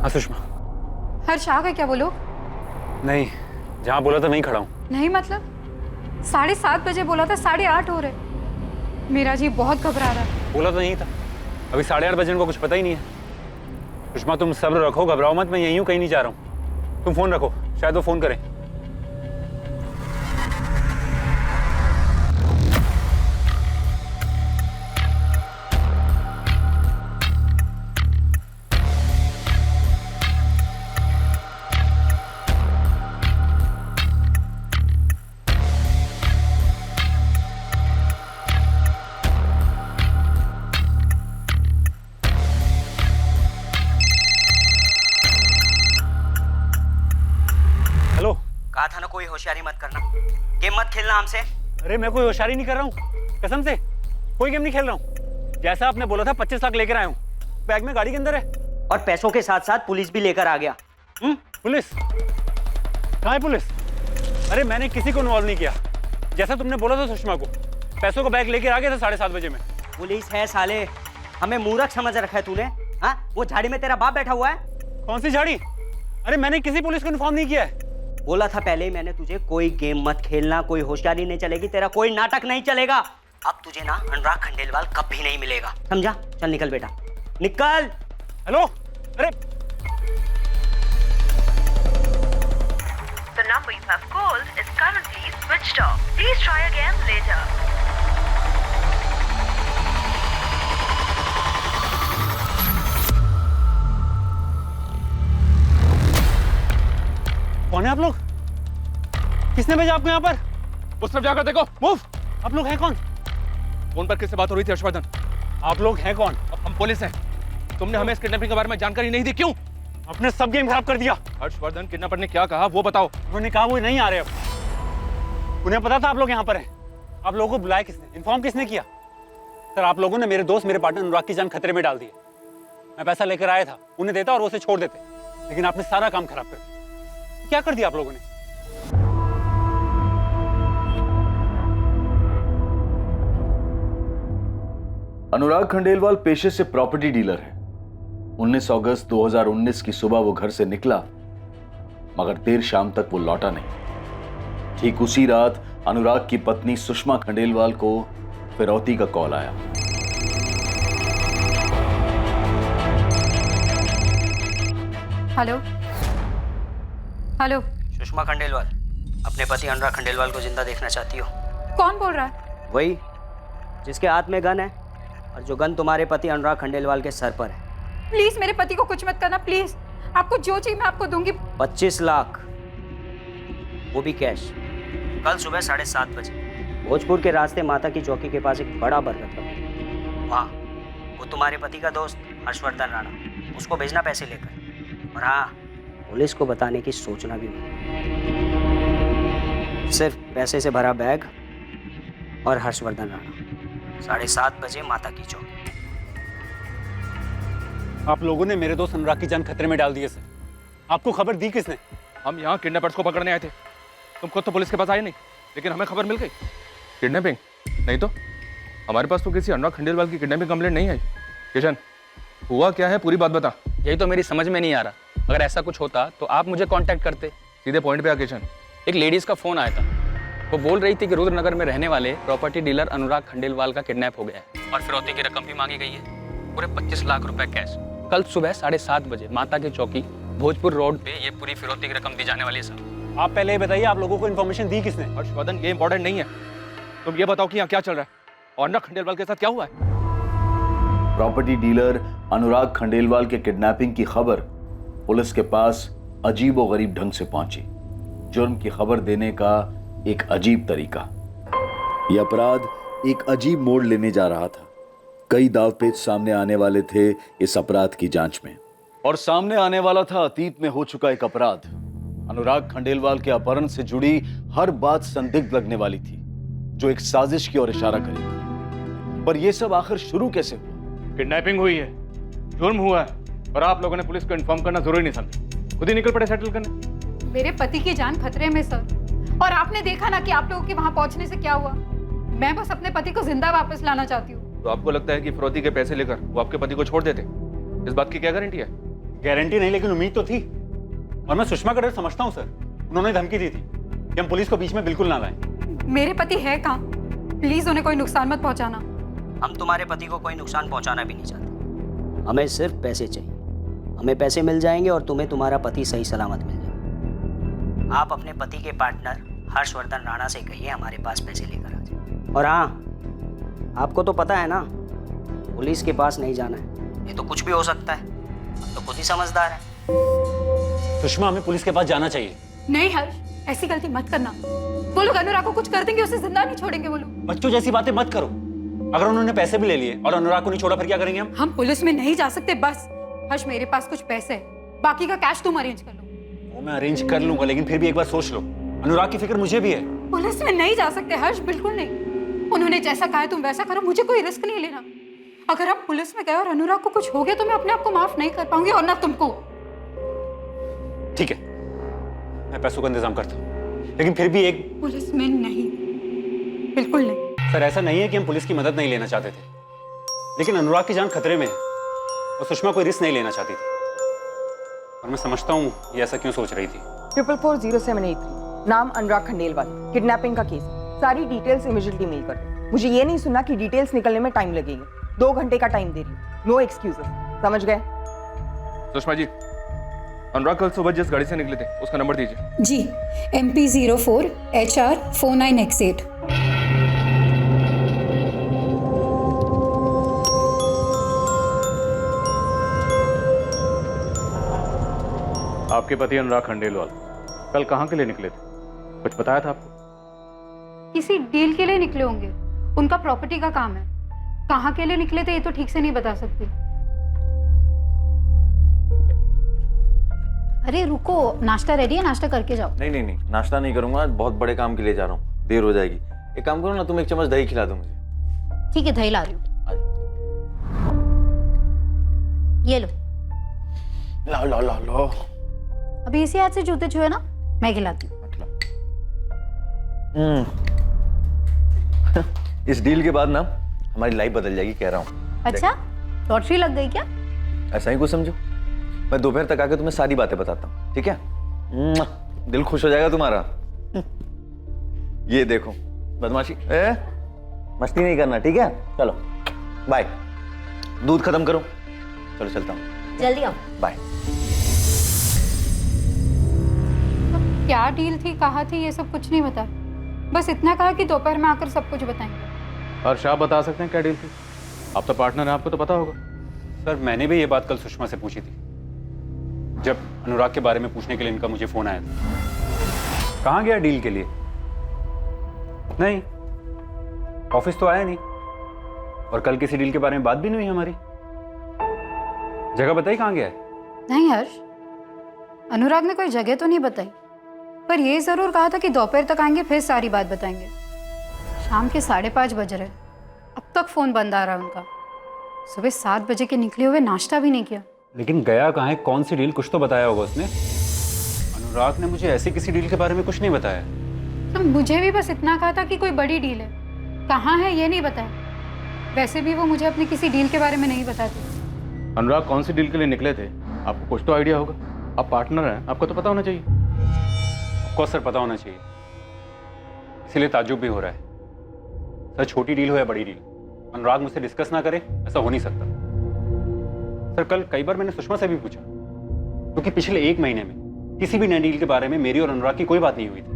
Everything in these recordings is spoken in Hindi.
हाँ सुषमा। हर्ष आ गए क्या वो लोग? नहीं, जहाँ बोला था वहीं खड़ा हूँ। नहीं मतलब 7:30 बजे बोला था, 8:30 हो रहे। मेरा जी बहुत घबरा रहा है। बोला तो नहीं था, अभी 8:30 बजे इनको कुछ पता ही नहीं है। सुषमा तुम सब्र रखो, घबराओ मत, मैं यहीं हूँ, कहीं नहीं जा रहा हूँ। तुम फोन रखो, शायद वो फोन करें। कहा था ना कोई होशियारी मत करना, गेम मत खेलना हमसे। अरे मैं कोई होशियारी नहीं कर रहा हूँ, कसम से कोई गेम नहीं खेल रहा हूँ। जैसा आपने बोला था 25 लाख लेकर आया हूँ, बैग में गाड़ी के अंदर है। और पैसों के साथ साथ पुलिस भी लेकर आ गया। पुलिस? कहाँ है पुलिस? अरे मैंने किसी को इन्वॉल्व नहीं किया, जैसा तुमने बोला था सुषमा को। पैसों का बैग लेकर आ गया था 7:30 बजे में। पुलिस है साले, हमें मूर्ख समझ रखा है तूने। हाँ, वो झाड़ी में तेरा बाप बैठा हुआ है। कौन सी झाड़ी? अरे मैंने किसी पुलिस को इन्फॉर्म नहीं किया है। बोला था पहले ही मैंने तुझे, कोई गेम मत खेलना, कोई होशियारी नहीं चलेगी, तेरा कोई नाटक नहीं चलेगा। अब तुझे ना अनुराग खंडेलवाल कभी नहीं मिलेगा, समझा? चल निकल बेटा, निकल। हेलो, अरे The number you have called is currently switched off. Please try again later. कौन है आप लोग? किसने भेजा आपको यहाँ पर? उस तरफ जाकर देखो, मूव। आप लोग हैं कौन? फोन पर किससे बात हो रही थी हर्षवर्धन? आप लोग हैं कौन? हम पुलिस हैं। तुमने हमें इस किडनैपिंग के बारे में जानकारी नहीं दी, क्यों? आपने सब गेम खराब कर दिया। हर्षवर्धन, किडनैपर ने क्या कहा वो बताओ। उन्होंने कहा वो नहीं आ रहे अब। उन्हें पता था आप लोग यहाँ पर हैं। आप लोगों को बुलाया किसने? इन्फॉर्म किसने किया? सर आप लोगों ने मेरे दोस्त, मेरे पार्टनर अनुराग की जान खतरे में डाल दी। मैं पैसा लेकर आया था, उन्हें देता और वो उसे छोड़ देते, लेकिन आपने सारा काम खराब कर दिया। क्या कर दिया आप लोगों ने? अनुराग खंडेलवाल पेशे से प्रॉपर्टी डीलर है। 19 अगस्त 2019 की सुबह वो घर से निकला, मगर देर शाम तक वो लौटा नहीं। ठीक उसी रात अनुराग की पत्नी सुषमा खंडेलवाल को फिरौती का कॉल आया। Hello hello. सुषमा खंडेलवाल, अपने पति अनुराग खंडेलवाल को जिंदा देखना चाहती हो? कौन बोल रहा है? वही जिसके हाथ में गन है और जो गन तुम्हारे पति अनुराग खंडेलवाल के सर पर है। प्लीज मेरे पति को कुछ मत करना, प्लीज। आपको जो चाहिए मैं आपको दूंगी। 25 लाख, वो भी कैश। कल सुबह 7:30 बजे भोजपुर के रास्ते माता की चौकी के पास एक बड़ा बरगद का, वहाँ वो तुम्हारे पति का दोस्त हर्षवर्धन राणा, उसको भेजना पैसे लेकर। और हाँ, पुलिस को बताने की सोचना भी नहीं। सिर्फ पैसे से भरा बैग और हर्षवर्धन राणा। 7:30 बजे माता की चौकी। आप लोगों ने मेरे दोस्त अनुराग की जान खतरे में डाल दी है सर। आपको खबर दी किसने? हम यहाँ किडनैपर्स को पकड़ने आए थे। तुम खुद तो पुलिस के पास आए नहीं, लेकिन हमें खबर मिल गई। किडनैपिंग नहीं तो हमारे पास तो किसी अनुराग खंडेलवाल की किडनैपिंग कंप्लेंट नहीं आई। किशन, हुआ क्या है, पूरी बात बता। यही तो मेरी समझ में नहीं आ रहा। अगर ऐसा कुछ होता तो आप मुझे कांटेक्ट करते। सीधे पॉइंट पे आ किशन। एक लेडीज का फोन आया था, वो बोल रही थी कि रुद्रनगर में रहने वाले प्रॉपर्टी डीलर अनुराग खंडेलवाल का किडनैप हो गया है और फिरौती की रकम भी मांगी गई है, पूरे 25 लाख रुपए कैश। कल सुबह 7:30 बजे माता की चौकी भोजपुर रोड पे ये पूरी फिरौती की रकम दी जाने वाली है सर। आप पहले ये बताइए, आप लोगों को इन्फॉर्मेशन दी किसने? हर्षवर्धन, ये इंपॉर्टेंट नहीं है। तुम ये बताओ कि यहाँ क्या चल रहा है और अनुराग खंडेलवाल के साथ क्या हुआ है। प्रॉपर्टी डीलर अनुराग खंडेलवाल के किडनैपिंग की खबर पुलिस के पास अजीबोगरीब ढंग से पहुंची। जुर्म की खबर देने का एक अजीब तरीका। यह अपराध एक अजीब मोड़ लेने जा रहा था। कई दावपेच सामने आने वाले थे इस अपराध की जांच में, और सामने आने वाला था अतीत में हो चुका एक अपराध। अनुराग खंडेलवाल के अपहरण से जुड़ी हर बात संदिग्ध लगने वाली थी, जो एक साजिश की ओर इशारा करेगी। पर यह सब आखिर शुरू कैसे हुआ? किडनैपिंग हुई है, जुर्म हुआ है, और आप लोगों ने पुलिस को इन्फॉर्म करना जरूरी नहीं समझा, खुद ही निकल पड़े सेटल करने। मेरे पति की जान खतरे में सर, और आपने देखा ना कि आप लोगों के वहां पहुंचने से क्या हुआ। मैं बस अपने पति को जिंदा वापस लाना चाहती हूँ। तो आपको लगता है कि फिरौती के पैसे लेकर वो आपके पति को छोड़ देते? इस बात की क्या गारंटी है? गारंटी नहीं, लेकिन उम्मीद तो थी। और मैं सुषमा का डर समझता हूँ सर। उन्होंने धमकी दी थी कि हम पुलिस को बीच में बिल्कुल ना लाएं। मेरे पति है कहाँ? प्लीज उन्हें कोई नुकसान मत पहुंचाना। हम तुम्हारे पति को कोई नुकसान पहुंचाना भी नहीं चाहते। हमें सिर्फ पैसे चाहिए। हमें पैसे मिल जाएंगे और तुम्हें तुम्हारा पति सही सलामत मिल जाएगा। आप अपने पति के पार्टनर हर्षवर्धन राणा से कहिए हमारे पास पैसे लेकर आ जाए। और हाँ, आपको तो पता है ना, पुलिस के पास नहीं जाना है, ये तो कुछ भी हो सकता है। हम तो खुद ही समझदार है। सुषमा, हमें पुलिस के पास जाना चाहिए। नहीं हर्ष, ऐसी गलती मत करना। वो लोग अनुराग को कुछ कर देंगे, उसे जिंदा नहीं छोड़ेंगे वो लोग। बच्चों जैसी बातें मत करो। अगर उन्होंने पैसे भी ले लिए और अनुराग को नहीं छोड़ा, फिर क्या करेंगे हम? हम पुलिस में नहीं जा सकते बस। हर्ष, मेरे पास कुछ पैसे है, बाकी का कैश तुम अरेंज कर लो। वो मैं अरेंज कर लूंगा, लेकिन फिर भी एक बार सोच लो। अनुराग की फिक्र मुझे भी है। पुलिस में नहीं जा सकते हर्ष, बिल्कुल नहीं। उन्होंने जैसा कहा है तुम वैसा करो, मुझे कोई रिस्क नहीं लेना। अगर हम पुलिस में गए और अनुराग को कुछ हो गया तो मैं अपने आप को माफ नहीं कर पाऊंगी, और ना तुमको। ठीक है, मैं पैसों का इंतजाम करता हूँ, लेकिन फिर भी एक। पुलिस में नहीं, बिल्कुल नहीं। सर, ऐसा नहीं है कि हम पुलिस की मदद नहीं लेना चाहते थे, लेकिन अनुराग की जान खतरे में है और सुषमा कोई रिस्क नहीं लेना चाहती थी। और मैं समझता हूँ ये ऐसा क्यों सोच रही थी। 440783, नाम अनुराग खंडेलवाल, किडनैपिंग का केस। सारी डिटेल्स इमीडिएटली मेल कर दो। मुझे ये नहीं सुनना कि डिटेल्स निकलने में टाइम लगेगा। 2 घंटे का टाइम दे रही हूँ, नो एक्सक्यूजेस, समझ गए? सुषमा जी, अनुराग कल सुबह जिस गाड़ी से निकले थे उसका नंबर दीजिए। जी, MP04 HR 49X8। आपके पति अनुराग खंडेलवाल कल कहाँ के लिए निकले थे? कुछ बताया था आपको? किसी डील के लिए निकले होंगे, उनका प्रॉपर्टी का काम है। कहाँ के लिए निकले थे ये तो ठीक से नहीं बता सकती। अरे रुको, नाश्ता रेडी है, नाश्ता करके जाओ। नहीं नहीं नहीं, नाश्ता नहीं करूंगा, बहुत बड़े काम के लिए जा रहा हूँ, देर हो जाएगी। एक काम करो ना, तुम एक चम्मच दही खिला दो मुझे। ठीक है, दही ला रही हूँ। ये लो। लाओ लाओ लाओ लाओ। अभी इसी हाथ से जूते छुए ना, मैं खिलाती हूँ। इस डील के बाद ना हमारी लाइफ बदल जाएगी, कह रहा हूँ। अच्छा, लॉटरी लग गई क्या? ऐसा ही कुछ समझो। मैं दोपहर तक आके तुम्हें सारी बातें बताता हूँ, ठीक है? दिल खुश हो जाएगा तुम्हारा। ये देखो, बदमाशी मस्ती नहीं करना, ठीक है? चलो बाय। दूध खत्म करो, चलो चलता हूँ। जल्दी आओ। बाय। क्या डील थी, कहा थी, ये सब कुछ नहीं बता। बस इतना कहा कि दोपहर में आकर सब कुछ बताएंगे। हर्ष, आप बता सकते हैं क्या डील थी? आप तो पार्टनर हैं, आपको तो पता होगा। सर, मैंने भी ये बात कल सुषमा से पूछी थी, जब अनुराग के बारे में पूछने के लिए इनका मुझे फोन आया था। कहाँ गया डील के लिए? नहीं, ऑफिस तो आया नहीं, और कल किसी डील के बारे में बात भी नहीं हुई हमारी। जगह बताई कहाँ गया है? नहीं हर्ष, अनुराग ने कोई जगह तो नहीं बताई, पर ये जरूर कहा था कि दोपहर तक आएंगे, फिर सारी बात बताएंगे। शाम के 5:30 बज रहे, अब तक फोन बंद आ रहा है उनका। सुबह 7 बजे के निकले हुए, नाश्ता भी नहीं किया। लेकिन गया कहाँ है, कौन सी डील, कुछ तो बताया होगा उसने। अनुराग ने मुझे ऐसी किसी डील के बारे में कुछ नहीं बताया। तो मुझे भी बस इतना कहा था कि कोई बड़ी डील है, कहाँ है ये नहीं बताया। वैसे भी वो मुझे अपनी किसी डील के बारे में नहीं बताते। अनुराग कौन सी डील के लिए निकले थे, आपको कुछ तो आइडिया होगा। आप पार्टनर हैं, आपको तो पता होना चाहिए। ऑफकोर्स सर, पता होना चाहिए, इसीलिए ताज्जुब भी हो रहा है। सर, छोटी डील हो या बड़ी डील, अनुराग मुझसे डिस्कस ना करे, ऐसा हो नहीं सकता। सर, कल कई बार मैंने सुषमा से भी पूछा, क्योंकि पिछले 1 महीने में किसी भी नई डील के बारे में मेरी और अनुराग की कोई बात नहीं हुई थी।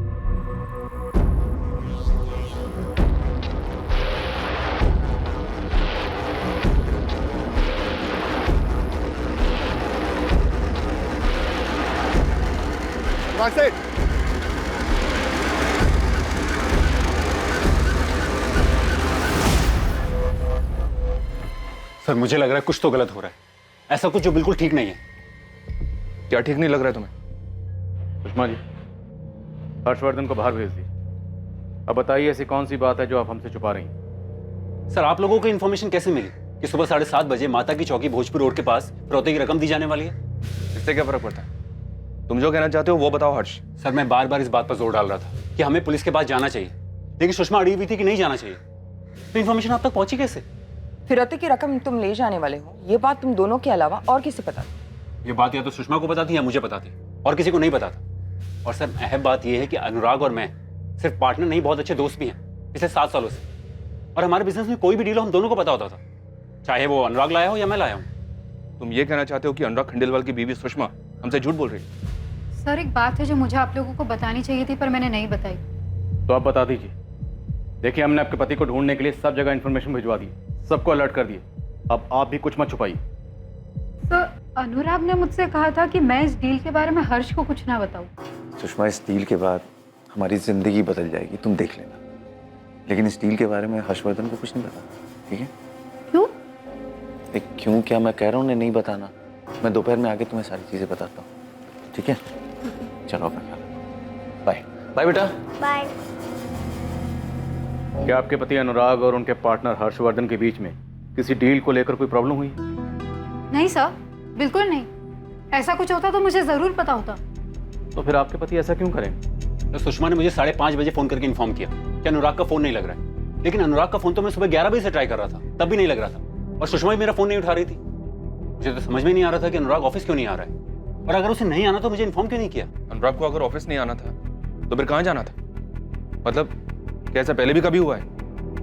सर, मुझे लग रहा है कुछ तो गलत हो रहा है, ऐसा कुछ जो बिल्कुल ठीक नहीं है। क्या ठीक नहीं लग रहा है तुम्हें? सुषमा जी, हर्षवर्धन को बाहर भेज दी। अब बताइए, ऐसी कौन सी बात है जो आप हमसे छुपा रही हैं? सर, आप लोगों को इन्फॉर्मेशन कैसे मिली कि सुबह 7:30 बजे माता की चौकी भोजपुर रोड के पास फिरौती की रकम दी जाने वाली है? इससे क्या फर्क पड़ता है? तुम जो कहना चाहते हो वो बताओ हर्ष। सर, मैं बार बार इस बात पर जोर डाल रहा था कि हमें पुलिस के पास जाना चाहिए, लेकिन सुषमा अड़ी हुई थी कि नहीं जाना चाहिए। तो इन्फॉर्मेशन आप तक पहुंची कैसे? फिरौती की रकम तुम ले जाने वाले हो, ये बात तुम दोनों के अलावा और किसे पता? ये बात या तो सुषमा को बताती या मुझे बताती, और किसी को नहीं बताता। और सर अहम बात यह है कि अनुराग और मैं सिर्फ पार्टनर नहीं, बहुत अच्छे दोस्त भी हैं पिछले 7 सालों से। और हमारे बिजनेस में कोई भी डील हो हम दोनों को पता होता था, चाहे वो अनुराग लाया हो या मैं लाया हूँ। तुम ये कहना चाहते हो कि अनुराग खंडेलवाल की बीवी सुषमा हमसे झूठ बोल रही है? सर एक बात है जो मुझे आप लोगों को बतानी चाहिए थी पर मैंने नहीं बताई। तो आप बता दीजिए। देखिए, हमने आपके पति को ढूंढने के लिए सब जगह इन्फॉर्मेशन भिजवा दी, सबको अलर्ट कर दिए। अब आप भी कुछ मत छुपाइए। सर अनुराग ने मुझसे कहा था कि मैं इस डील के बारे में हर्ष को कुछ ना बताऊं। सुषमा, इस डील के बाद हमारी जिंदगी बदल जाएगी, तुम देख लेना। लेकिन इस डील के बारे में हर्षवर्धन को कुछ नहीं पता, ठीक है? क्यों? क्यों क्या, मैं कह रहा हूँ नहीं बताना। मैं दोपहर में आके तुम्हें सारी चीजें बताता हूँ, ठीक है? चलो अपना ख्याल रखो। बाय बाय बेटा। बाय। क्या आपके पति अनुराग और उनके पार्टनर हर्षवर्धन के बीच में किसी डील को लेकर कोई प्रॉब्लम हुई? नहीं सर, बिल्कुल नहीं। ऐसा कुछ होता तो मुझे जरूर पता होता। तो फिर आपके पति ऐसा क्यों करें? तो सुषमा ने मुझे 5:30 बजे फोन करके इन्फॉर्म किया कि अनुराग का फोन नहीं लग रहा है। लेकिन अनुराग का फोन तो मैं सुबह 11 बजे से ट्राई कर रहा था, तब भी नहीं लग रहा था। और सुषमा भी मेरा फोन नहीं उठा रही थी। मुझे तो समझ में नहीं आ रहा था कि अनुराग ऑफिस क्यों नहीं आ रहा है, और अगर उसे नहीं आना तो मुझे इन्फॉर्म क्यों नहीं किया? अनुराग को अगर ऑफिस नहीं आना था तो फिर कहाँ जाना था? मतलब क्या ऐसा पहले भी कभी हुआ है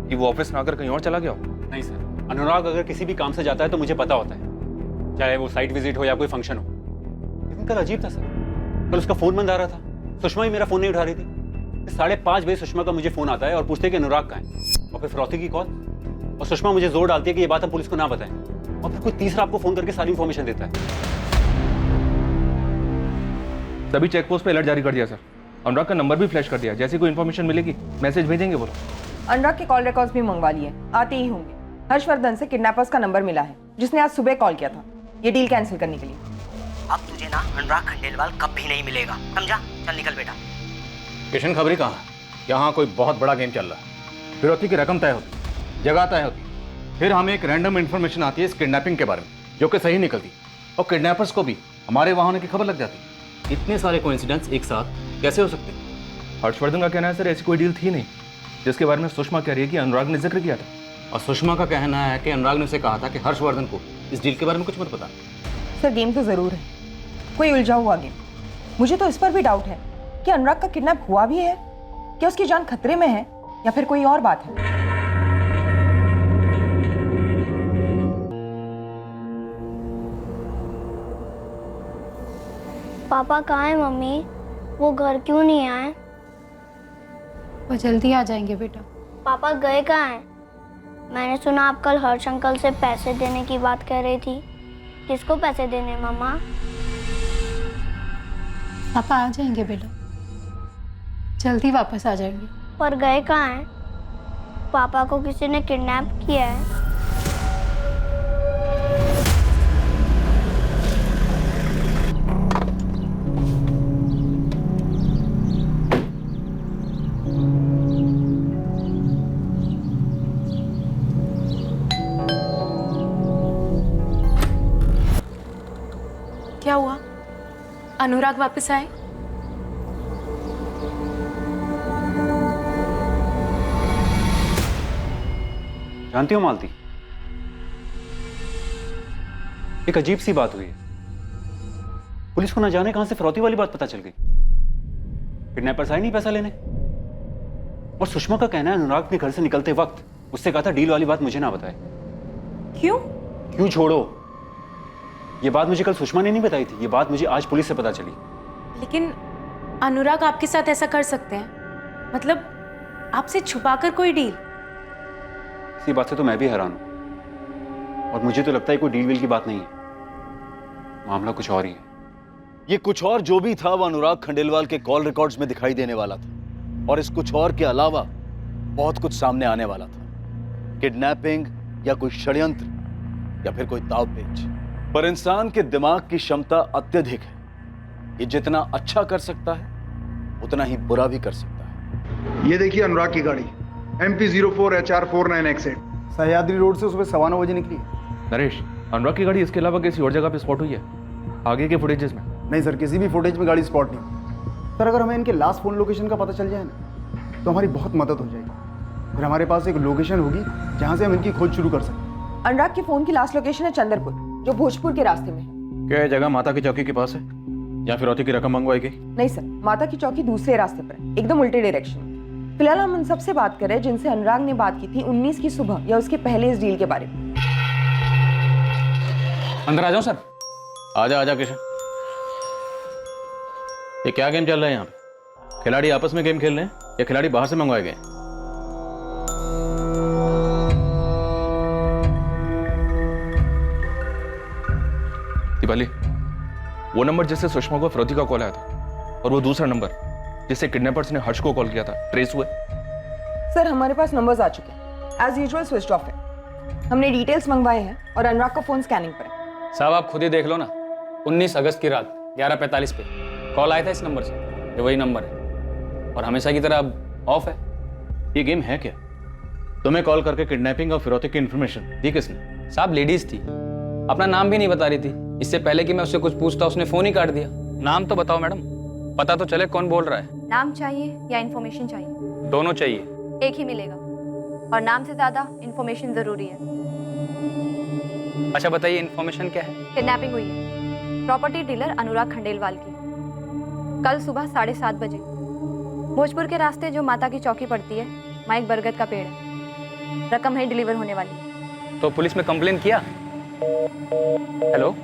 कि वो ऑफिस ना आकर कहीं और चला गया हो? नहीं सर, अनुराग अगर किसी भी काम से जाता है तो मुझे पता होता है, चाहे वो साइट विजिट हो या कोई फंक्शन हो। लेकिन कल अजीब था सर, कल उसका फोन बंद आ रहा था, सुषमा ही मेरा फोन नहीं उठा रही थी। 5:30 बजे सुषमा का मुझे फोन आता है और पूछते कि अनुराग कहाँ है, और फिर फिरौती की कॉल। और सुषमा मुझे जोर डालती है कि ये बात हम पुलिस को ना बताएं, और फिर कोई तीसरा आपको फोन करके सारी इंफॉर्मेशन देता है। सभी चेक पोस्ट पे अलर्ट जारी कर दिया सर। अनुराग का नंबर भी फ्लैश कर दिया, जैसी कोई इन्फॉर्मेशन मिलेगी मैसेज भेजेंगे बोलो। अनुराग के कॉल रिकॉर्ड्स भी मंगवा लिए, आते ही होंगे। हर्षवर्धन से किडनैपर्स का नंबर मिला है, जिसने आज सुबह कॉल किया था ये डील कैंसिल करने के लिए। अब तुझे ना अनुराग खंडेलवाल कभी नहीं मिलेगा, समझा? चल निकल बेटा। किशन खबरी कहाँ है? यहाँ कोई बहुत बड़ा गेम चल रहा है। फिरौती की रकम तय होती, जगह तय होती, फिर हमें एक रैंडम इन्फॉर्मेशन आती है इस किडनैपिंग के बारे में जो कि सही निकलती, और किडनैपर्स को भी हमारे वहाँ होने की खबर लग जाती। इतने सारे कोइंसिडेंस एक साथ कैसे हो सकते? हर्षवर्धन का कहना है सर ऐसी कोई डील थी नहीं, जिसके बारे में सुषमा कह रही है कि अनुराग ने जिक्र किया था। और सुषमा का कहना है कि अनुराग ने उसे कहा था कि हर्षवर्धन को इस डील के बारे में कुछ मत पता। सर गेम तो जरूर है, कोई उलझा हुआ गेम। मुझे तो इस पर भी डाउट है कि अनुराग का किडनैप हुआ भी है, क्या उसकी जान खतरे में है, या फिर कोई और बात है। पापा कहाँ है मम्मी? वो घर क्यों नहीं आए? वो जल्दी आ जाएंगे बेटा। पापा गए कहाँ हैं? मैंने सुना आप कल हर्ष अंकल से पैसे देने की बात कह रही थी। किसको पैसे देने मम्मा? पापा आ जाएंगे बेटा, जल्दी वापस आ जाएंगे। पर गए कहाँ हैं? पापा को किसी ने किडनैप किया है। क्या हुआ? अनुराग वापस आए? जानती हो मालती, एक अजीब सी बात हुई है। पुलिस को ना जाने कहां से फिरौती वाली बात पता चल गई। किडनैपर्स आए नहीं पैसा लेने, और सुषमा का कहना है अनुराग ने घर से निकलते वक्त उससे कहा था डील वाली बात मुझे ना बताए। क्यों? क्यों छोड़ो, ये बात मुझे कल सुषमा ने नहीं बताई थी, ये बात मुझे आज पुलिस से पता चली। लेकिन अनुराग आपके साथ ऐसा कर सकते हैं? मतलब आपसे छुपाकर कोई डील? इसी बात से तो मैं भी हैरान हूं, और मुझे तो लगता है कोई डील वील की बात नहीं है, मामला कुछ और ही है। ये कुछ और जो भी था वो अनुराग खंडेलवाल के कॉल रिकॉर्ड्स में दिखाई देने वाला था, और इस कुछ और के अलावा बहुत कुछ सामने आने वाला था। किडनैपिंग या कोई षड्यंत्र या फिर कोई दांवपेच। पर इंसान के दिमाग की क्षमता अत्यधिक है, ये जितना अच्छा कर सकता है उतना ही बुरा भी कर सकता है। ये देखिए अनुराग की गाड़ी MP 04HR49X8 सह्याद्री रोड से सुबह 9:15 बजे निकली है। नरेश, अनुराग की गाड़ी इसके अलावा किसी और जगह पे स्पॉट हुई है आगे के फुटेजेस में? नहीं सर, किसी भी फुटेज में गाड़ी स्पॉट नहीं। सर अगर हमें इनके लास्ट फोन लोकेशन का पता चल जाए ना तो हमारी बहुत मदद हो जाएगी। फिर हमारे पास एक लोकेशन होगी जहां से हम इनकी खोज शुरू कर सकते हैं। अनुराग के फोन की लास्ट लोकेशन है चंदरपुर, जो भोजपुर के रास्ते में है। क्या ये जगह माता की चौकी के पास है या फिरौती की रकम मंगवाई गई? नहीं सर, माता की चौकी दूसरे रास्ते पर है, एकदम उल्टे डायरेक्शन में। फिलहाल हम उन सबसे बात कर रहे हैं जिनसे अनुराग ने बात की थी 19 की सुबह या उसके पहले इस डील के बारे में। अंदर आ जाओ सर। आजा आजा किशन। ये क्या गेम चल रहा है यहाँ पे? खिलाड़ी आपस में गेम खेल रहे हैं या खिलाड़ी बाहर से मंगवाए गए हैं? दीपाली, वो नंबर जिससे सुषमा को फिरौती का कॉल आया था और वो दूसरा नंबर जिससे किडनैपर्स ने हर्ष को कॉल किया था, ट्रेस हुए? सर हमारे पास नंबर्स आ चुके हैं, एज यूजुअल स्विच ऑफ है। हमने डिटेल्स मंगवाए हैं और अनुराग का फोन स्कैनिंग पर है। साहब आप खुद ही देख लो ना, 19 अगस्त की रात 11:45 पे कॉल आया था इस नंबर से। ये वही नंबर है और हमेशा की तरह अब ऑफ है। ये गेम है क्या? तुम्हें कॉल करके किडनैपिंग और फिरौती की इंफॉर्मेशन दी किसने? साहब लेडीज थी, अपना नाम भी नहीं बता रही थी। इससे पहले कि मैं उससे कुछ पूछता उसने फोन ही काट दिया। नाम तो बताओ मैडम, पता तो चले कौन बोल रहा है। नाम चाहिए या इन्फॉर्मेशन चाहिए? दोनों चाहिए। एक ही मिलेगा और नाम से ज्यादा इन्फॉर्मेशन जरूरी है। अच्छा बताइए इन्फॉर्मेशन क्या है? किडनैपिंग हुई है प्रॉपर्टी डीलर अनुराग खंडेलवाल की कल सुबह 7:30 बजे। भोजपुर के रास्ते जो माता की चौकी पड़ती है वहाँ एक बरगद का पेड़ है, रकम है डिलीवर होने वाली। तो पुलिस में कंप्लेन किया? हेलो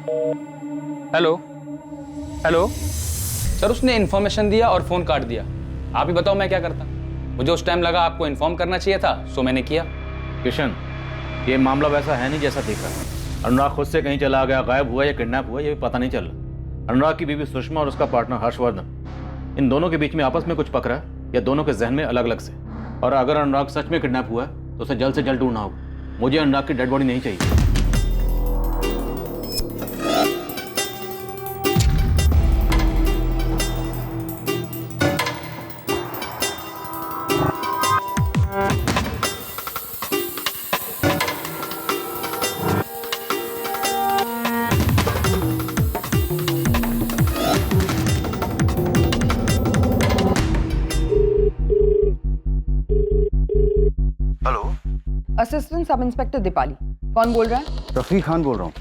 हेलो हेलो सर, उसने इन्फॉर्मेशन दिया और फोन काट दिया। आप ही बताओ मैं क्या करता? मुझे उस टाइम लगा आपको इन्फॉर्म करना चाहिए था, सो मैंने किया। किशन, ये मामला वैसा है नहीं जैसा दिख रहा है। अनुराग खुद से कहीं चला गया, गायब हुआ या किडनैप हुआ, ये भी पता नहीं चल रहा। अनुराग की बीवी सुषमा और उसका पार्टनर हर्षवर्धन, इन दोनों के बीच में आपस में कुछ पकड़ा है या दोनों के जहन में अलग अलग से? और अगर अनुराग सच में किडनैप हुआ है तो उसे जल्द से जल्द ढूंढना होगा। मुझे अनुराग की डेड बॉडी नहीं चाहिए। Assistant sub inspector Deepali. कौन बोल रहा है? रफीक खान बोल रहा हूँ,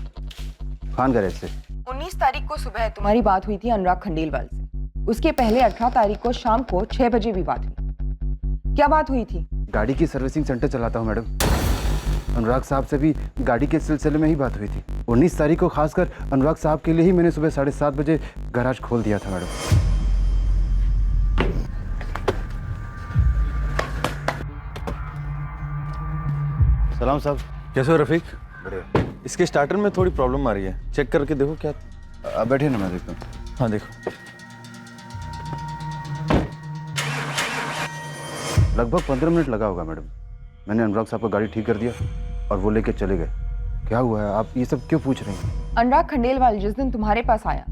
खान गैरेज से। 19 तारीख को सुबह तुम्हारी बात हुई थी अनुराग खंडेलवाल से। उसके पहले 18 तारीख को शाम को 6 बजे भी बात हुई। क्या बात हुई थी? गाड़ी की सर्विसिंग सेंटर चलाता हूँ मैडम। अनुराग साहब से भी गाड़ी के सिलसिले में ही बात हुई थी। 19 तारीख को खासकर अनुराग साहब के लिए ही मैंने सुबह 7:30 बजे गैराज खोल दिया था मैडम। सलाम साहब। कैसे हो रफीक? बढ़िया। इसके स्टार्टर में थोड़ी प्रॉब्लम आ रही है, चेक करके देखो क्या। बैठे ना, मैं देखता हूँ। हाँ देखो। लगभग 15 मिनट लगा होगा मैडम। मैंने अनुराग साहब का गाड़ी ठीक कर दिया और वो लेके चले गए। क्या हुआ है, आप ये सब क्यों पूछ रही हैं? अनुराग खंडेलवाल जिस दिन तुम्हारे पास आया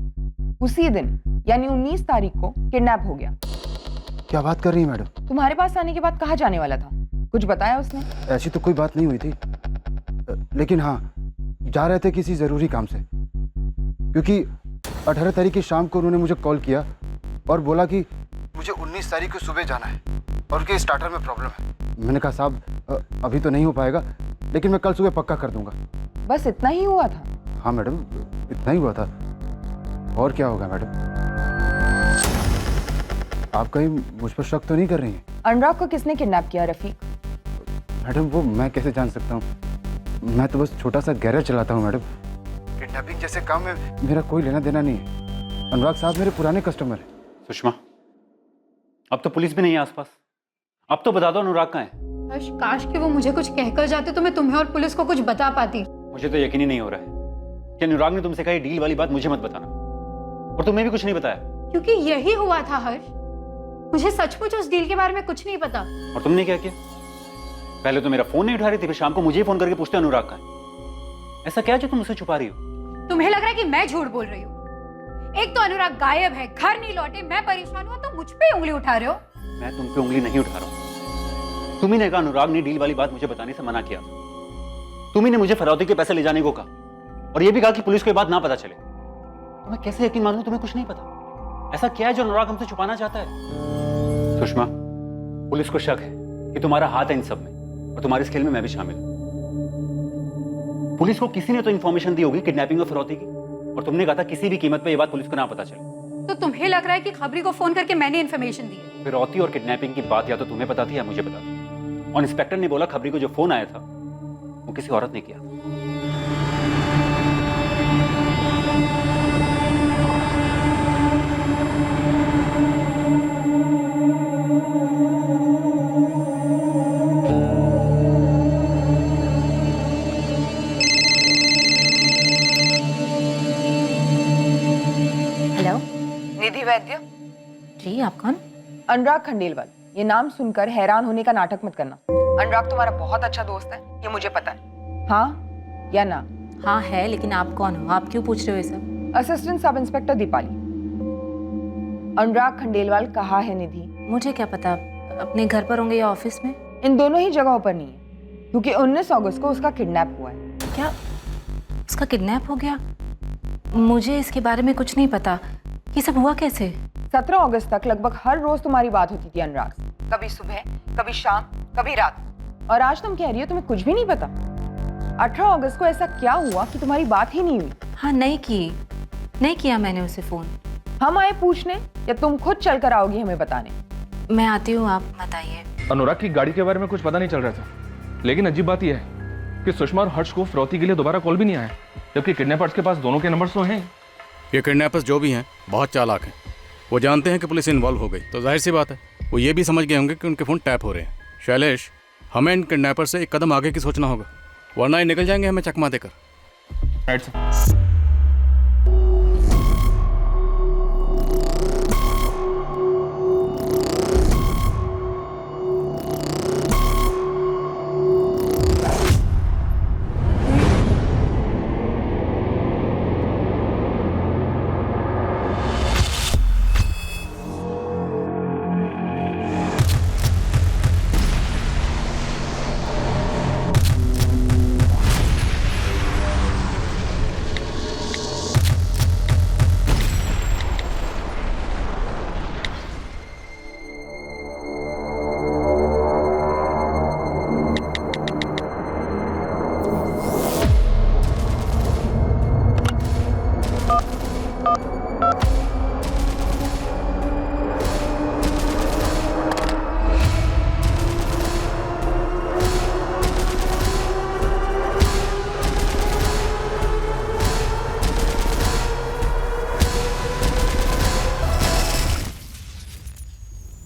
उसी दिन यानी 19 तारीख को किडनैप हो गया। क्या बात कर रही हैं मैडम? तुम्हारे पास आने के बाद कहाँ जाने वाला था? कुछ बताया उसने? ऐसी तो कोई बात नहीं हुई थी, लेकिन हाँ जा रहे थे किसी ज़रूरी काम से, क्योंकि 18 तारीख की शाम को उन्होंने मुझे कॉल किया और बोला कि मुझे 19 तारीख को सुबह जाना है और उनके स्टार्टर में प्रॉब्लम है। मैंने कहा साहब अभी तो नहीं हो पाएगा, लेकिन मैं कल सुबह पक्का कर दूंगा। बस इतना ही हुआ था? हाँ मैडम, इतना ही हुआ था। और क्या होगा मैडम? आप कहीं मुझ पर शक तो नहीं कर रही हैं? अनुराग को किसने किडनैप किया रफीक? मैडम वो मैं कैसे जान सकता हूँ? मैं तो बस छोटा सा गैरेज चलाता हूँ मैडम। किडनैपिंग जैसे काम में मेरा कोई लेना देना नहीं है। अनुराग साहब मेरे पुराने कस्टमर हैं। सुषमा, अब तो पुलिस भी नहीं है आसपास। अब तो बता दो अनुराग कहाँ है? हर्ष, काश कि वो मुझे कुछ कहकर जाते तो मैं तुम्हें और पुलिस को कुछ बता पाती। मुझे तो यकीन ही नहीं हो रहा है कि अनुराग ने तुमसे कही डील वाली बात मुझे मत बताना, और तुम्हें भी कुछ नहीं बताया। क्योंकि यही हुआ था हर्ष, मुझे सचमुच उस डील के बारे में कुछ नहीं पता। और तुमने क्या किया? पहले तो मेरा फोन नहीं उठा रही थी, फिर शाम को मुझे फोन करके पूछते अनुराग का है। ऐसा क्या जो तुम मुझसे छुपा रही हो? तुम्हें लग रहा है कि मैं झूठ बोल रही हूँ? एक तो अनुराग गायब है, घर नहीं लौटे, मैं परेशान हुआ तो मुझ पे उंगली उठा रहे हो। मैं तुम पे उंगली नहीं उठा रहा हूँ। तुम्ही ने कहा अनुराग ने डील वाली बात मुझे बताने से मना किया। तुम्ही ने मुझे फिरौती के पैसे ले जाने को कहा और ये भी कहा कि पुलिस को ये बात ना पता चले। तो मैं कैसे यकीन मानूं तुम्हें कुछ नहीं पता? ऐसा क्या है जो अनुराग हमसे छुपाना चाहता है? सुषमा, पुलिस को शक है कि तुम्हारा हाथ है इन सब में और तुम्हारे इस खेल में मैं भी शामिल हूं। पुलिस को किसी ने तो इंफॉर्मेशन दी होगी किडनैपिंग और फिरौती की, और तुमने कहा था किसी भी कीमत पे ये बात पुलिस को ना पता चले। तो तुम्हें लग रहा है कि खबरी को फोन करके मैंने इन्फॉर्मेशन दी है? फिरौती और किडनैपिंग की बात या तो तुम्हें पता थी या मुझे पता थी। और इंस्पेक्टर ने बोला खबरी को जो फोन आया था वो किसी औरत ने किया। हेलो निधि वैद्य। जी, आप कौन? अनुराग खंडेलवाल। ये नाम सुनकर हैरान होने का नाटक मत करना। अनुराग तुम्हारा बहुत अच्छा दोस्त है, ये मुझे पता है। हाँ या ना? हाँ है, लेकिन आप कौन हो? आप क्यों पूछ रहे हो ये सब? Assistant sub inspector Deepali. अनुराग खंडेलवाल कहाँ है निधि? मुझे क्या पता, अपने घर पर होंगे या ऑफिस में? इन दोनों ही जगहों पर नहीं है, क्योंकि 19 अगस्त को उसका किडनैप हुआ है। क्या उसका किडनैप हो गया? मुझे इसके बारे में कुछ नहीं पता। ये सब हुआ कैसे? 17 अगस्त तक लगभग हर रोज तुम्हारी बात होती थी अनुराग से। कभी सुबह, कभी शाम, कभी रात। और आज तुम कह रही हो तुम्हें कुछ भी नहीं पता। 18 अगस्त को ऐसा क्या हुआ कि तुम्हारी बात ही नहीं हुई? हाँ, नहीं किया मैंने उसे फोन। हम आए पूछने या तुम खुद चल कर आओगी हमें बताने? मैं आती हूँ, आप बताइए। अनुराग की गाड़ी के बारे में कुछ पता नहीं चल रहा था, लेकिन अजीब बात यह है कि सुषमा और हर्ष को फिरौती के लिए दोबारा कॉल भी नहीं आया, जबकि किडनैपर्स के पास दोनों के नंबर्स तो हैं। ये किडनैपर्स जो भी हैं बहुत चालाक हैं। वो जानते हैं कि पुलिस इन्वॉल्व हो गई, तो जाहिर सी बात है वो ये भी समझ गए होंगे कि उनके फ़ोन टैप हो रहे हैं। शैलेश, हमें इन किडनैपर से एक कदम आगे की सोचना होगा, वरना ये निकल जाएंगे हमें चकमा देकर। Right sir.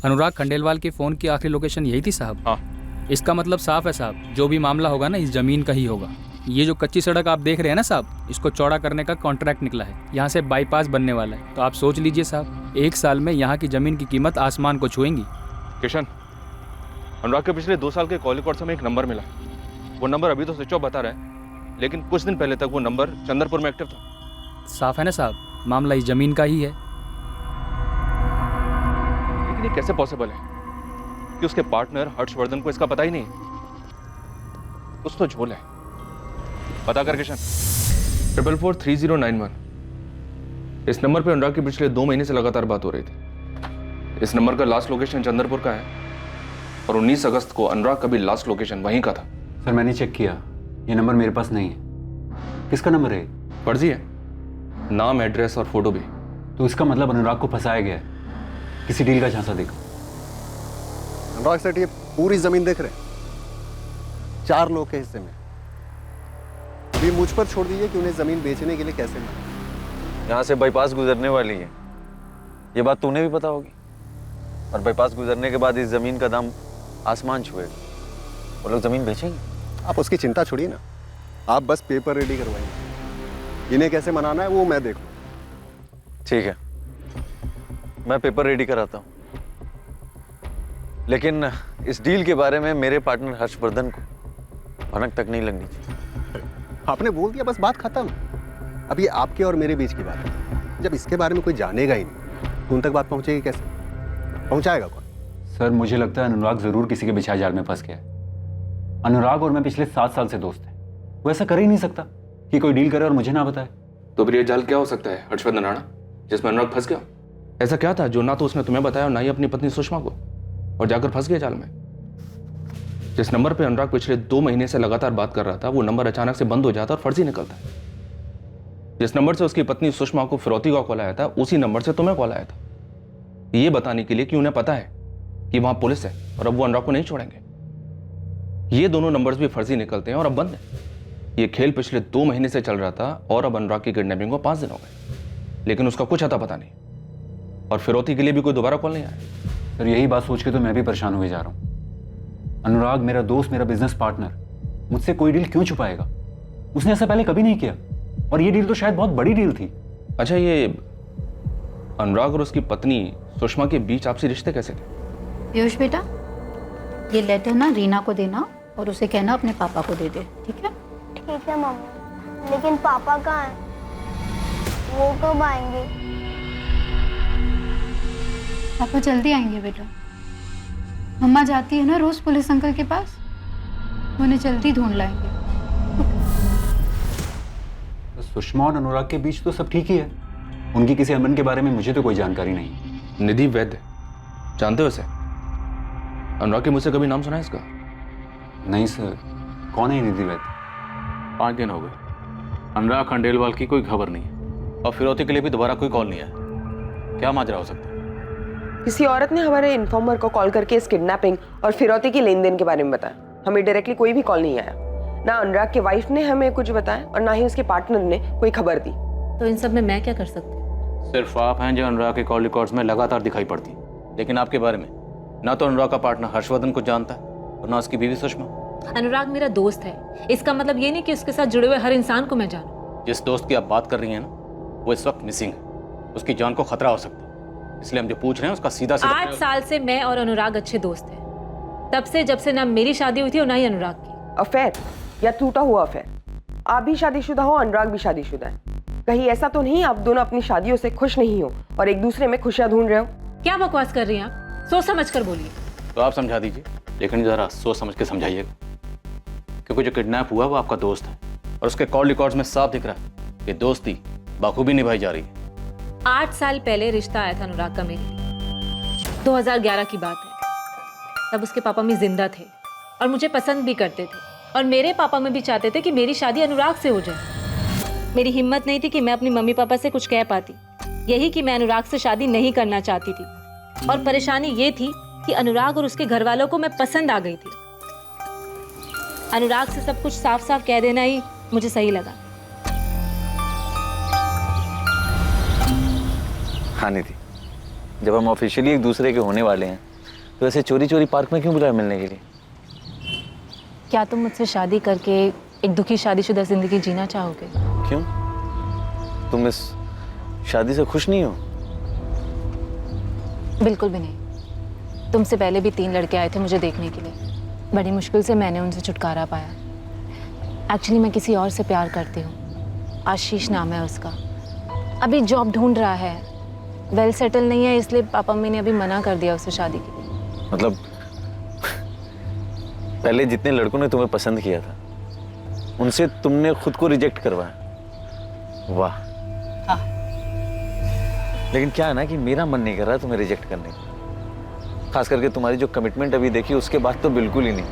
अनुराग खंडेलवाल के फ़ोन की आखिरी लोकेशन यही थी साहब? हाँ। इसका मतलब साफ है साहब, जो भी मामला होगा ना इस ज़मीन का ही होगा। ये जो कच्ची सड़क आप देख रहे हैं ना साहब, इसको चौड़ा करने का कॉन्ट्रैक्ट निकला है। यहाँ से बाईपास बनने वाला है, तो आप सोच लीजिए साहब, 1 साल में यहाँ की ज़मीन की कीमत आसमान को छुएंगी। किशन, अनुराग के पिछले 2 साल के कॉल रिकॉर्ड से हमें एक नंबर मिला। वो नंबर अभी तो स्विच ऑफ बता रहा है, लेकिन कुछ दिन पहले तक वो नंबर चंद्रपुर में एक्टिव था। साफ है ना साहब, मामला इस ज़मीन का ही है। लेकिन ये कैसे पॉसिबल है कि उसके पार्टनर हर्षवर्धन को इसका पता ही नहीं? कुछ तो झोल है। पता कर किशन। 443091। इस नंबर पे अनुराग की पिछले 2 महीने से लगातार बात हो रही थी। इस नंबर का लास्ट लोकेशन चंद्रपुर का है और 19 अगस्त को अनुराग का भी लास्ट लोकेशन वहीं का था। सर मैंने चेक किया, ये नंबर मेरे पास नहीं है। किसका नंबर है? फर्जी है, नाम, एड्रेस और फोटो भी। तो इसका मतलब अनुराग को फंसाया गया है, किसी डील का झांसा देकर। अनुराग सेठ ये पूरी जमीन देख रहे हैं, 4 लोग के हिस्से में। अभी मुझ पर छोड़ दीजिए कि उन्हें जमीन बेचने के लिए कैसे मिला। यहाँ से बाईपास गुजरने वाली है, ये बात तूने भी पता होगी। और बाईपास गुजरने के बाद इस जमीन का दाम आसमान छुएगा। वो लोग जमीन बेचेंगे। आप उसकी चिंता छोड़िए ना, आप बस पेपर रेडी करवाइए। इन्हें कैसे मनाना है वो मैं देखूं। ठीक है, मैं पेपर रेडी कराता हूँ, लेकिन इस डील के बारे में मेरे पार्टनर हर्षवर्धन को भनक तक नहीं लगनी चाहिए। आपने बोल दिया, बस बात खत्म। अब ये आपके और मेरे बीच की बात है। जब इसके बारे में कोई जानेगा ही नहीं तो उन तक बात पहुंचेगी कैसे? पहुंचाएगा कौन? सर मुझे लगता है अनुराग जरूर किसी के बिछाए जाल में फंस गया है। अनुराग और मैं पिछले 7 साल से दोस्त हैं। वो ऐसा कर ही नहीं सकता कि कोई डील करे और मुझे ना बताए। तो फिर ये जाल क्या हो सकता है हर्षवर्धन राणा, जिसमें अनुराग फंस गया? ऐसा क्या था जो ना तो उसने तुम्हें बताया और ना ही अपनी पत्नी सुषमा को, और जाकर फंस गया जाल में? जिस नंबर पे अनुराग पिछले 2 महीने से लगातार बात कर रहा था, वो नंबर अचानक से बंद हो जाता और फर्जी निकलता है। जिस नंबर से उसकी पत्नी सुषमा को फिरौती का कॉल आया था, उसी नंबर से तुम्हें कॉल आया था, ये बताने के लिए कि उन्हें पता है कि वहां पुलिस है और अब वो अनुराग को नहीं छोड़ेंगे। ये दोनों नंबर्स भी फर्जी निकलते हैं और अब बंद है। ये खेल पिछले 2 महीने से चल रहा था और अब अनुराग की किडनैपिंग को 5 दिन हो गए, लेकिन उसका कुछ अता पता नहीं और फिरौती के लिए भी कोई दोबारा कॉल नहीं आया। सर यही बात सोच के तो मैं भी परेशान हुए जा रहा हूँ। अनुराग मेरा दोस्त, मेरा बिजनेस पार्टनर, मुझसे कोई डील क्यों छुपाएगा? उसने ऐसा पहले कभी नहीं किया और ये डील तो शायद बहुत बड़ी डील थी। अच्छा, ये अनुराग और उसकी पत्नी सुषमा के बीच आपसी रिश्ते कैसे थे? पीयूष बेटा, ये लेटर ना रीना को देना और उसे कहना अपने पापा को दे दे, ठीक है? ठीक है मम्मी, लेकिन पापा कहाँ हैं? वो कब आएंगे? पापा जल्दी आएंगे बेटा। मम्मा जाती है ना रोज पुलिस अंकल के पास, उन्हें जल्दी ढूंढ लाएंगे। तो सुषमा और अनुराग के बीच तो सब ठीक ही है, उनकी किसी अमन के बारे में मुझे तो कोई जानकारी नहीं। निधि वैद्य, जानते हो इसे? अनुराग के मुझसे कभी नाम सुना है इसका? नहीं सर, कौन है निधि वैद्य? 5 दिन हो गए, अनुराग खंडेलवाल की कोई खबर नहीं है और फिरौती के लिए भी दोबारा कोई कॉल नहीं आया। क्या माजरा हो सकता है? किसी औरत ने हमारे इन्फॉर्मर को कॉल करके इस किडनैपिंग और फिरौती की लेन देन के बारे में बताया। हमें डायरेक्टली कोई भी कॉल नहीं आया। ना अनुराग के वाइफ ने हमें कुछ बताया और ना ही उसके पार्टनर ने कोई खबर दी। तो इन सब में मैं क्या कर सकती हूँ? सिर्फ आप हैं जो अनुराग के कॉल रिकॉर्ड्स में लगातार दिखाई पड़ती, लेकिन आपके बारे में ना तो अनुराग का पार्टनर हर्षवर्धन को जानता है और ना उसकी बीवी सुषमा। अनुराग मेरा दोस्त है, इसका मतलब ये नहीं कि उसके साथ जुड़े हुए हर इंसान को मैं जानूं। जिस दोस्त की आप बात कर रही हैं ना, वो इस वक्त मिसिंग है, उसकी जान को खतरा हो सकता है। इसलिए हम जो पूछ रहे हैं उसका सीधा 8 साल से मैं और अनुराग अच्छे दोस्त हैं, तब से जब से ना मेरी शादी हुई थी और ना ही अनुराग की। अफेयर या टूटा हुआ अफेयर? आप भी शादीशुदा हो, अनुराग भी शादीशुदा है। कहीं ऐसा तो नहीं आप दोनों अपनी शादियों से खुश नहीं हो और एक दूसरे में खुशियां ढूंढ रहे हो? क्या बकवास कर रही हैं आप? सोच समझ कर बोलिए। तो आप समझा दीजिए, लेकिन जरा सोच समझ के समझाइएगा, क्योंकि जो किडनैप हुआ वो आपका दोस्त है और उसके कॉल रिकॉर्ड्स में साफ दिख रहा है कि दोस्ती बाखूबी निभाई जा रही है। 8 साल पहले रिश्ता आया था अनुराग का मेरे लिए, 2011 की बात है। तब उसके पापा भी जिंदा थे और मुझे पसंद भी करते थे और मेरे पापा में भी चाहते थे कि मेरी शादी अनुराग से हो जाए। मेरी हिम्मत नहीं थी कि मैं अपनी मम्मी पापा से कुछ कह पाती, यही कि मैं अनुराग से शादी नहीं करना चाहती थी। और परेशानी ये थी कि अनुराग और उसके घर वालों को मैं पसंद आ गई थी। अनुराग से सब कुछ साफ साफ कह देना ही मुझे सही लगा। हाँ निधि, जब हम ऑफिशियली एक दूसरे के होने वाले हैं तो ऐसे चोरी चोरी पार्क में क्यों बुलाया मिलने के लिए? क्या तुम मुझसे शादी करके एक दुखी शादीशुदा जिंदगी जीना चाहोगे? क्यों? तुम इस शादी से खुश नहीं हो? बिल्कुल भी नहीं। तुमसे पहले भी 3 लड़के आए थे मुझे देखने के लिए, बड़ी मुश्किल से मैंने उनसे छुटकारा पाया। एक्चुअली मैं किसी और से प्यार करती हूँ, आशीष नाम है उसका। अभी जॉब ढूंढ रहा है, वेल सेटल नहीं है, इसलिए पापा मम्मी ने अभी मना कर दिया उसे शादी के लिए। मतलब पहले जितने लड़कों ने तुम्हें पसंद किया था उनसे तुमने खुद को रिजेक्ट करवाया? वाह। हाँ। लेकिन क्या है ना कि मेरा मन नहीं कर रहा तुम्हें रिजेक्ट करने का, खास करके तुम्हारी जो कमिटमेंट अभी देखी उसके बाद तो बिल्कुल ही नहीं।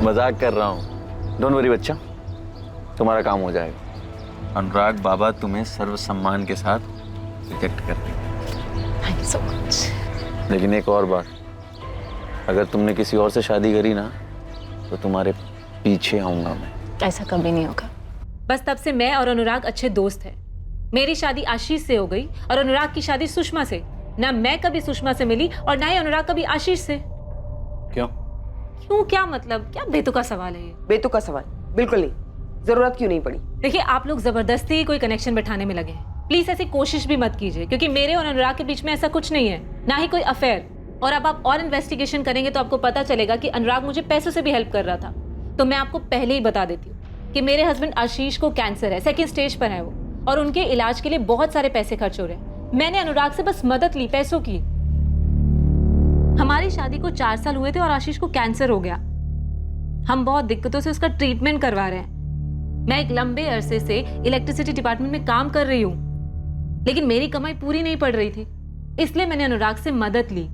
मजाक कर रहा हूँ, डोंट वरी बच्चा, तुम्हारा काम हो जाएगा। अनुराग बाबा तुम्हें सर्व सम्मान के साथ रिजेक्ट कर देंगे। Thank you so much. लेकिन एक और बात, अगर तुमने किसी और से शादी करी ना तो तुम्हारे पीछे आऊंगा मैं। ऐसा कभी नहीं होगा। बस तब से मैं और अनुराग अच्छे दोस्त हैं। मेरी शादी आशीष से हो गई और अनुराग की शादी सुषमा से। ना मैं कभी सुषमा से मिली और ना ही अनुराग कभी आशीष से। क्यों? क्यों क्या मतलब? क्या बेतुका सवाल है ये? बेतुका सवाल बिल्कुल नहीं, जरूरत क्यों नहीं पड़ी। देखिए, आप लोग जबरदस्ती कोई कनेक्शन बैठाने में लगे हैं। प्लीज ऐसी कोशिश भी मत कीजिए, क्योंकि मेरे और अनुराग के बीच में ऐसा कुछ नहीं है, ना ही कोई अफेयर। और अब आप और इन्वेस्टिगेशन करेंगे तो आपको पता चलेगा कि अनुराग मुझे पैसों से भी हेल्प कर रहा था। तो मैं आपको पहले ही बता देती हूँ कि मेरे हस्बैंड आशीष को कैंसर है, 2nd स्टेज पर है वो, और उनके इलाज के लिए बहुत सारे पैसे खर्च हो रहे हैं। मैंने अनुराग से बस मदद ली, पैसों की। हमारी शादी को 4 साल हुए थे और आशीष को कैंसर हो गया। हम बहुत दिक्कतों से उसका ट्रीटमेंट करवा रहे हैं। मैं एक लंबे अरसे से इलेक्ट्रिसिटी डिपार्टमेंट में काम कर रही हूँ, लेकिन मेरी कमाई पूरी नहीं पड़ रही थी, इसलिए मैंने अनुराग से मदद ली।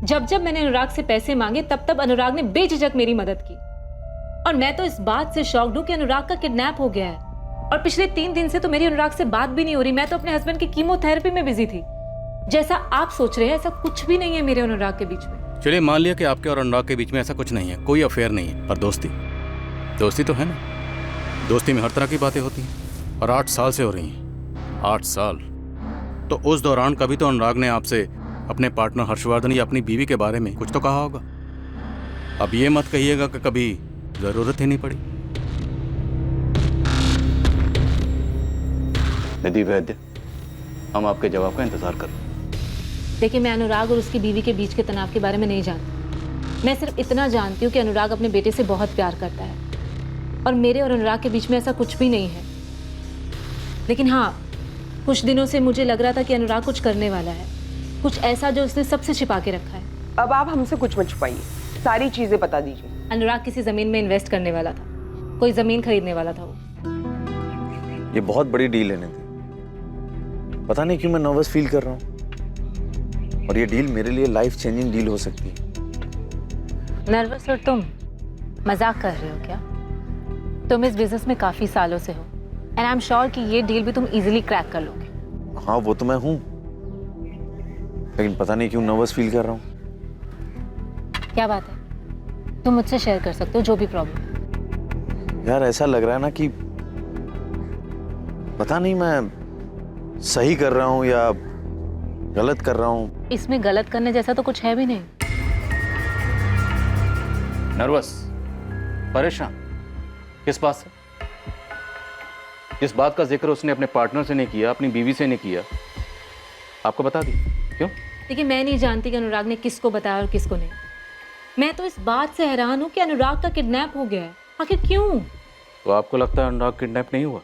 जब जब मैंने अनुराग से पैसे मांगे तब तब अनुराग ने बेझिझक मेरी मदद की। और मैं तो इस बात से शॉक्ड हूँ कि अनुराग का किडनैप हो गया है। और पिछले 3 दिन से तो मेरी अनुराग से बात भी नहीं हो रही। मैं तो अपने हस्बैंड की कीमोथेरेपी में बिजी थी। जैसा आप सोच रहे हैं ऐसा कुछ भी नहीं है मेरे और अनुराग के बीच में। चलिए मान लिया कि आपके और अनुराग के बीच में ऐसा कुछ नहीं है, कोई अफेयर नहीं है, पर दोस्ती तो है ना। दोस्ती में हर तरह की बातें होती हैं और 8 साल से हो रही हैं। 8 साल तो उस दौरान कभी तो अनुराग ने आपसे अपने पार्टनर हर्षवर्धन या अपनी बीवी के बारे में कुछ तो कहा होगा। अब ये मत कहिएगा कि कभी जरूरत ही नहीं पड़ी। निधि वैद्य, हम आपके जवाब का इंतजार कर रहे हैं। देखिए, मैं अनुराग और उसकी बीवी के बीच के तनाव के बारे में नहीं जानती। मैं सिर्फ इतना जानती हूँ कि अनुराग अपने बेटे से बहुत प्यार करता है और मेरे और अनुराग के बीच में ऐसा कुछ भी नहीं है। लेकिन हाँ, कुछ दिनों से मुझे लग रहा था कि अनुराग कुछ करने वाला है, कुछ ऐसा जो उसने सबसे छिपा के रखा है। अब आप हमसे कुछ मत छुपाइए, सारी चीजें बता दीजिए। अनुराग किसी जमीन में इन्वेस्ट करने वाला था, कोई जमीन खरीदने वाला था वो। ये बहुत बड़ी डील है निधि। पता नहीं क्यों मैं नर्वस फील कर रहा हूँ, और ये डील मेरे लिए लाइफ चेंजिंग डील हो सकती है। नर्वस और तुम मजाक कर रहे हो क्या? तुम इस बिजनेस में काफी सालों से हो एंड आई एम श्योर कि ये डील भी तुम इजीली क्रैक कर लोगे। हाँ वो तो मैं हूँ, लेकिन पता नहीं क्यों नर्वस फील कर रहा हूँ। क्या बात है? तुम मुझसे शेयर कर सकते हो जो भी प्रॉब्लम है। यार ऐसा लग रहा है ना कि पता नहीं मैं सही कर रहा हूँ या गलत कर रहा हूँ। इसमें गलत करने जैसा तो कुछ है भी नहीं। नर्वस, परेशान किस बात से? जिस बात का जिक्र उसने अपने पार्टनर से नहीं किया, अपनी बीवी से नहीं किया, आपको बता दी क्यों? देखिए, मैं नहीं जानती कि अनुराग ने किसको बताया और किसको नहीं। मैं तो इस बात से हैरान हूँ कि अनुराग का किडनैप हो गया है। आखिर क्यों? तो आपको लगता है अनुराग किडनैप नहीं हुआ?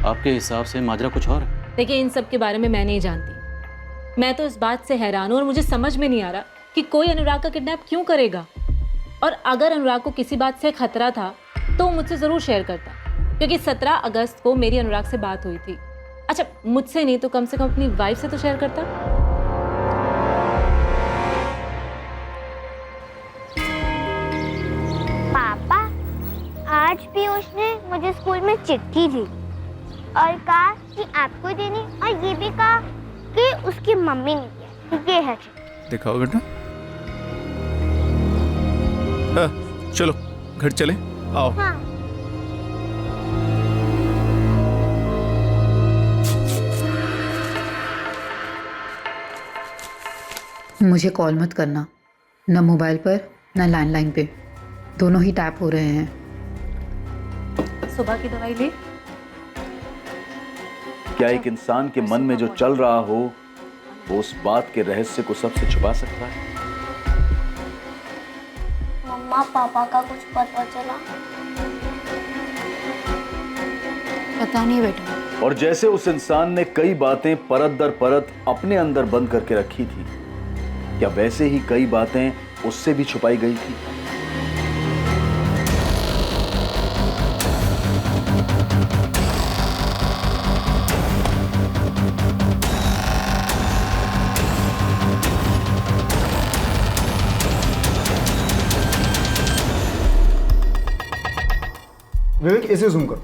आपके हिसाब से माजरा कुछ और है। देखिए, इन सब के बारे में मैं नहीं जानती। मैं तो इस बात से हैरान हूँ और मुझे समझ में नहीं आ रहा कि कोई अनुराग का किडनैप क्यों करेगा। और अगर अनुराग को किसी बात से खतरा था तो वो मुझसे ज़रूर शेयर करता, क्योंकि 17 अगस्त को मेरी अनुराग से बात हुई थी। अच्छा, मुझसे नहीं तो कम से कम अपनी वाइफ से तो शेयर करता। पापा, आज भी उसने मुझे स्कूल में चिट्ठी दी और कहा कि आपको देनी, और ये भी कहा कि उसकी मम्मी ने दिया। ये है। दिखाओ बेटा। चलो घर चले, आओ। हाँ। मुझे कॉल मत करना, न मोबाइल पर न लैंडलाइन पे, दोनों ही टैप हो रहे हैं। सुबह की दवाई ले। क्या एक इंसान के मन में जो चल रहा हो वो उस बात के रहस्य को सबसे छुपा सकता है? मम्मा, पापा का कुछ पता चला? पता नहीं बेटा। और जैसे उस इंसान ने कई बातें परत दर परत अपने अंदर बंद करके रखी थी, क्या वैसे ही कई बातें उससे भी छुपाई गई थी? विवेक, इसे जूम करो।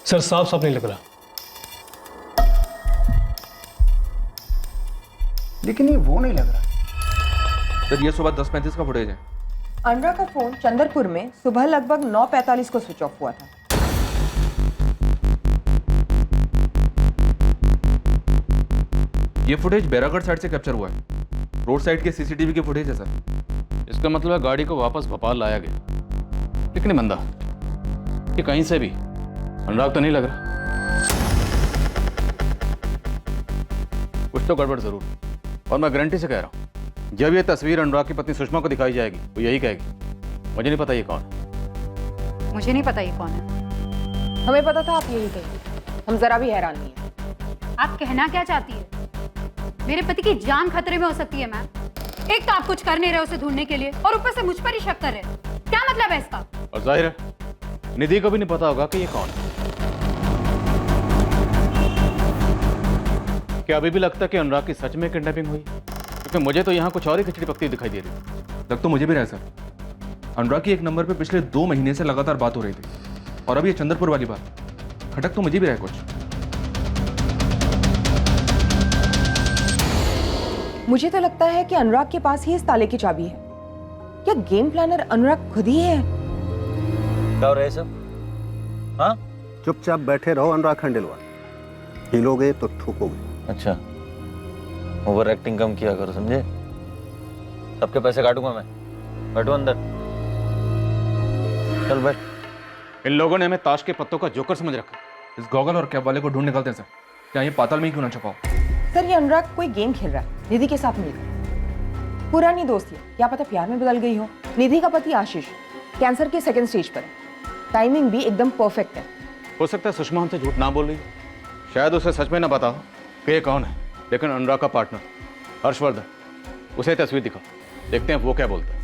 सर साफ साफ नहीं लग रहा। लेकिन ये वो नहीं लग रहा। सर ये सुबह 10:35 का फुटेज है। अनुराग का फोन चंदरपुर में सुबह लगभग 9:45 को स्विच ऑफ हुआ था। ये फुटेज बैरागढ़ साइड से कैप्चर हुआ है। रोड साइड के सीसीटीवी की फुटेज है सर। इसका मतलब है गाड़ी को वापस भोपाल लाया गया, लेकिन बंदा ये कहीं से भी अनुराग तो नहीं लग रहा। कुछ तो गड़बड़ जरूर, और मैं गारंटी से कह रहा हूं, जब ये तस्वीर अनुराग की पत्नी सुषमा को दिखाई जाएगी वो यही कहेगी, मुझे नहीं पता ये कौन है। मुझे नहीं पता ये कौन है। हमें पता था आप यही कहेंगे, हम जरा भी हैरान नहीं है। आप कहना क्या चाहती है? मेरे पति की जान खतरे में हो सकती है मैम। एक तो आप कुछ कर नहीं रहे उसे ढूंढने के लिए, और ऊपर से मुझ पर ही शक कर रहे हैं। क्या मतलब है इसका? और जाहिर है निधि को भी नहीं पता होगा कि ये कौन है। क्या अभी भी लगता है कि अनुराग की सच में किडनैपिंग हुई? क्योंकि मुझे तो यहाँ कुछ और ही खिचड़ी पकती दिखाई दे रही है। लग तो मुझे भी रहा है सर। अनुराग की एक नंबर पे पिछले 2 महीने से लगातार बात हो रही थी, और अब ये चंद्रपुर वाली बात, खटक तो मुझे भी रहा है कुछ। मुझे तो लगता है कि अनुराग के पास ही इस ताले की चाबी है। क्या गेम प्लानर अनुराग खुद ही है? क्या हो रहा है सब? हाँ, चुपचाप बैठे रहो अनुराग खंडेलवाल, हिलोगे तो ठोकोगे। अच्छा, ओवर एक्टिंग कम किया करो, समझे? सबके पैसे काटूंगा मैं। बैठो अंदर, चल बैठ। इन लोगों ने हमें ताश के पत्तों का जोकर समझ रखा। इस गॉगल और कैप वाले को ढूंढ निकलते हैं सर। क्या ये पाताल में ही क्यों ना छुपाओ? सर, ये अनुराग कोई गेम खेल रहा है निधि के साथ मिलकर। पुरानी दोस्ती है, क्या पता प्यार में बदल गई हो। निधि का पति आशीष कैंसर के 2nd स्टेज पर है। टाइमिंग भी एकदम परफेक्ट है। हो सकता है सुषमा हमसे झूठ ना बोल रही हो, शायद उसे सच में ना पता हो कि ये कौन है। लेकिन अनुराग का पार्टनर हर्षवर्धन, उसे तस्वीर दिखाओ, देखते हैं वो क्या बोलता है।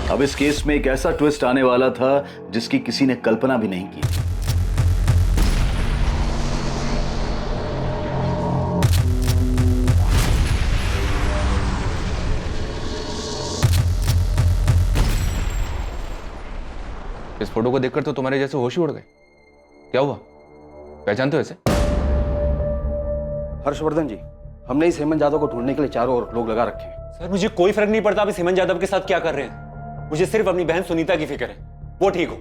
अब इस केस में एक ऐसा ट्विस्ट आने वाला था जिसकी किसी ने कल्पना भी नहीं की। इस फोटो को देखकर तो तुम्हारे जैसे होश ही उड़ गए। क्या हुआ, पहचानते हो इसे? हर्षवर्धन जी, हमने इस हेमंत यादव को ढूंढने के लिए चारों ओर लोग लगा रखे हैं। सर मुझे कोई फर्क नहीं पड़ता आप इस हेमंत यादव के साथ क्या कर रहे हैं। मुझे सिर्फ अपनी बहन सुनीता की फिक्र है, वो ठीक हो।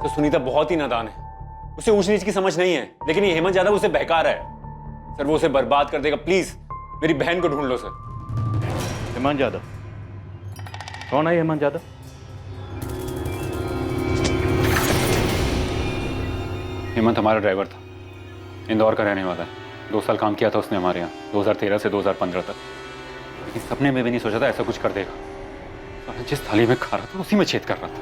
तो सुनीता बहुत ही नादान है, उसे ऊंच नीच की समझ नहीं है, लेकिन ये हेमंत यादव उसे बहका रहा है। सर वो उसे बर्बाद कर देगा। प्लीज मेरी बहन को ढूंढ लो सर। हेमंत यादव कौन है? हेमंत यादव हेमंत हमारा ड्राइवर था, इंदौर का रहने वाला है। 2 साल काम किया था उसने हमारे यहाँ, 2013 से 2015 तक। लेकिन सपने में भी नहीं सोचा था ऐसा कुछ कर देगा। और जिस थाली में खा रहा था उसी में छेद कर रहा था,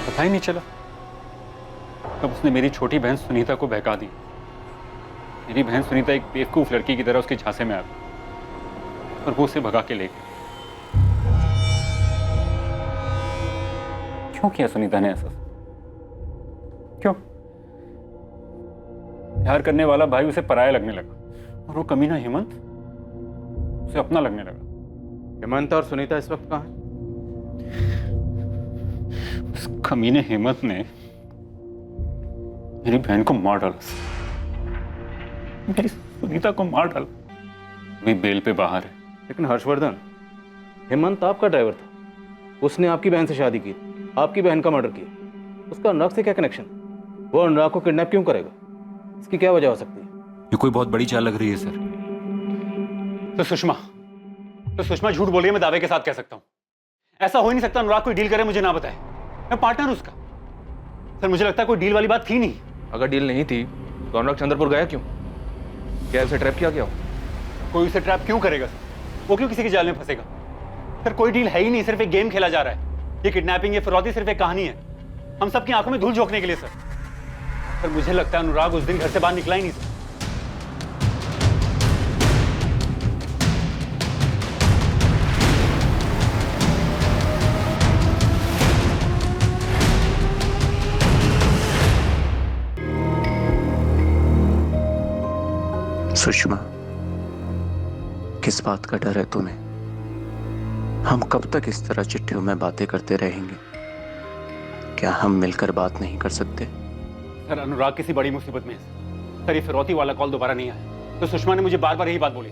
पता ही नहीं चला। तब उसने मेरी छोटी बहन सुनीता को बहका दी। मेरी बहन सुनीता एक बेवकूफ लड़की की तरह उसके झांसे में आ गई और वो उसे भगा के ले गई। क्यों किया सुनीता ने ऐसा? क्यों? प्यार करने वाला भाई उसे पराया लगने लगा और वो कमीना हेमंत उसे अपना लगने लगा। हेमंत और सुनीता इस वक्त कहाँ हैं? उस कमीने हेमंत ने मेरी बहन को मार डाला, मेरी सुनीता को मार डाला। अभी बेल पे बाहर है। लेकिन हर्षवर्धन, हेमंत आपका ड्राइवर था, उसने आपकी बहन से शादी की, आपकी बहन का मर्डर किया। उसका अनुराग से क्या कनेक्शन? वो अनुराग को किडनैप क्यों करेगा? इसकी क्या वजह हो सकती है? ये कोई बहुत बड़ी चाल लग रही है सर। तो सुषमा झूठ बोल रही है, मैं दावे के साथ कह सकता हूं। ऐसा हो ही नहीं सकता अनुराग कोई डील करे मुझे ना बताए। मैं पार्टनर हूं उसका। सर मुझे लगता है कोई डील वाली बात थी नहीं। अगर डील नहीं थी तो अनुराग चंद्रपुर गया क्यों? क्या उसे ट्रैप किया गया हो? कोई उसे ट्रैप क्यों करेगा सर? वो क्यों किसी के जाल में फंसेगा? सर कोई डील है ही नहीं, सिर्फ एक गेम खेला जा रहा है। ये किडनैपिंग, ये फिरौती सिर्फ एक कहानी है, हम सबकी आंखों में धूल झोंकने के लिए। सर मुझे लगता है अनुराग उस दिन घर से बाहर निकला ही नहीं सर। सुषमा, किस बात का डर है तुम्हें? हम कब तक इस तरह चिट्ठियों में बातें करते रहेंगे? क्या हम मिलकर बात नहीं कर सकते? सर अनुराग किसी बड़ी मुसीबत में है सर। ये फिरौती वाला कॉल दोबारा नहीं आया तो सुषमा ने मुझे बार बार यही बात बोली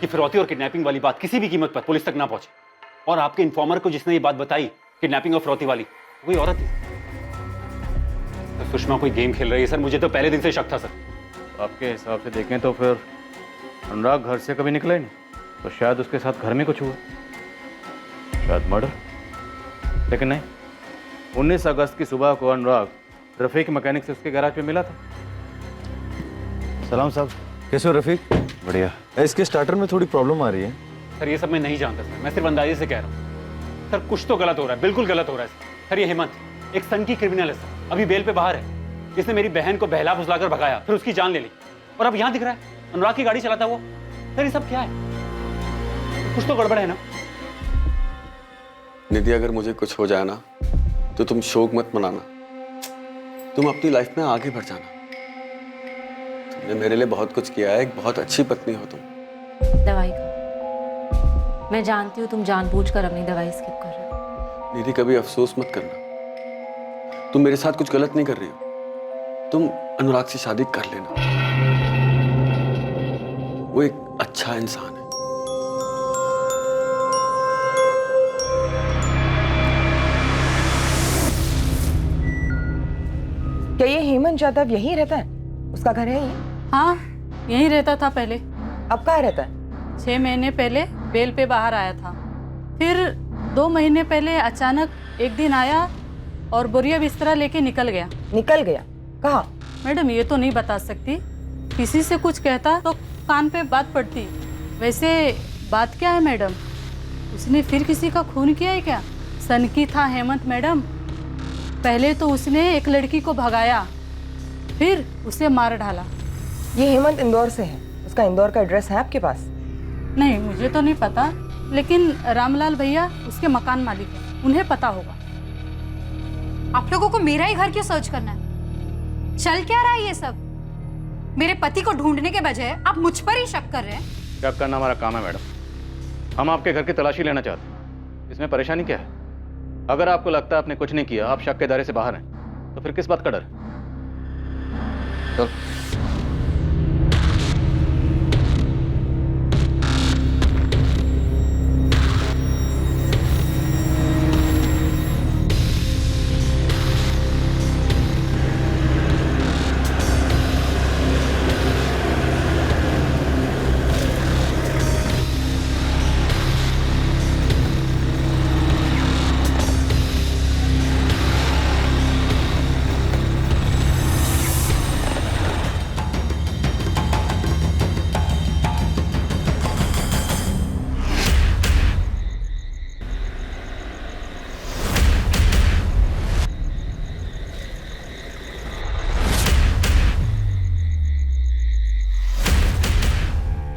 कि फिरौती और किडनैपिंग वाली बात किसी भी कीमत पर पुलिस तक ना पहुंचे। और आपके इन्फॉर्मर को जिसने ये बात बताई किडनैपिंग और फिरौती वाली, वही औरत थी। तो सुषमा कोई गेम खेल रही है सर, मुझे तो पहले दिन से शक था सर। आपके हिसाब से देखें तो फिर अनुराग घर से कभी निकला ही नहीं, तो शायद उसके साथ घर में कुछ हुआ, शायद मर्डर। लेकिन नहीं, 19 अगस्त की सुबह को अनुराग रफीक मैकेनिक से उसके गैराज पे मिला था। सलाम साहब, कैसे हो रफीक? बढ़िया। इसके स्टार्टर में थोड़ी प्रॉब्लम आ रही है। सर ये सब मैं नहीं जानता सर, मैं सिर्फ अंदाजे से कह रहा हूँ। सर कुछ तो गलत हो रहा है, बिल्कुल गलत हो रहा है सर। ये हेमंत एक सन की क्रिमिनल है सर, अभी बेल पे बाहर है। इसने मेरी बहन को बहला फुसलाकर भगाया, फिर उसकी जान ले ली, और अब यहाँ दिख रहा है अनुराग की गाड़ी चलाता वो। सर ये सब क्या है? कुछ तो गड़बड़ है ना। निधि, अगर मुझे कुछ हो जाए ना तो तुम शोक मत मनाना, तुम अपनी लाइफ में आगे बढ़ जाना। तुमने मेरे लिए बहुत कुछ किया है, एक बहुत अच्छी पत्नी हो तुम। दवाई खाओ। मैं जानती हूँ तुम जानबूझकर अपनी दवाई स्किप कर रहे हो। निधि, कभी अफसोस मत करना, तुम मेरे साथ कुछ गलत नहीं कर रही हो। तुम अनुराग से शादी कर लेना, वो एक अच्छा इंसान है। क्या ये हेमंत यादव यहीं रहता है? उसका घर है ये? हाँ, यहीं रहता था पहले। अब कहाँ रहता है? 6 महीने पहले बेल पे बाहर आया था, फिर 2 महीने पहले अचानक एक दिन आया और बोरिया बिस्तरा लेके निकल गया। निकल गया? कहाँ? मैडम ये तो नहीं बता सकती, किसी से कुछ कहता तो कान पे बात पड़ती। वैसे बात क्या है मैडम, उसने फिर किसी का खून किया है क्या? सनकी था हेमंत मैडम। पहले तो उसने एक लड़की को भगाया, फिर उसे मार डाला। ये हेमंत इंदौर से है, उसका इंदौर का एड्रेस है आपके पास? नहीं, मुझे तो नहीं पता, लेकिन रामलाल भैया उसके मकान मालिक हैं, उन्हें पता होगा। आप लोगों को मेरा ही घर क्यों सर्च करना है? चल क्या रहा है ये सब? मेरे पति को ढूंढने के बजाय आप मुझ पर ही शक कर रहे हैं। शक करना हमारा काम है मैडम, हम आपके घर की तलाशी लेना चाहते हैं। इसमें परेशानी क्या है? अगर आपको लगता है आपने कुछ नहीं किया, आप शक के दायरे से बाहर हैं, तो फिर किस बात का डर है? चलो।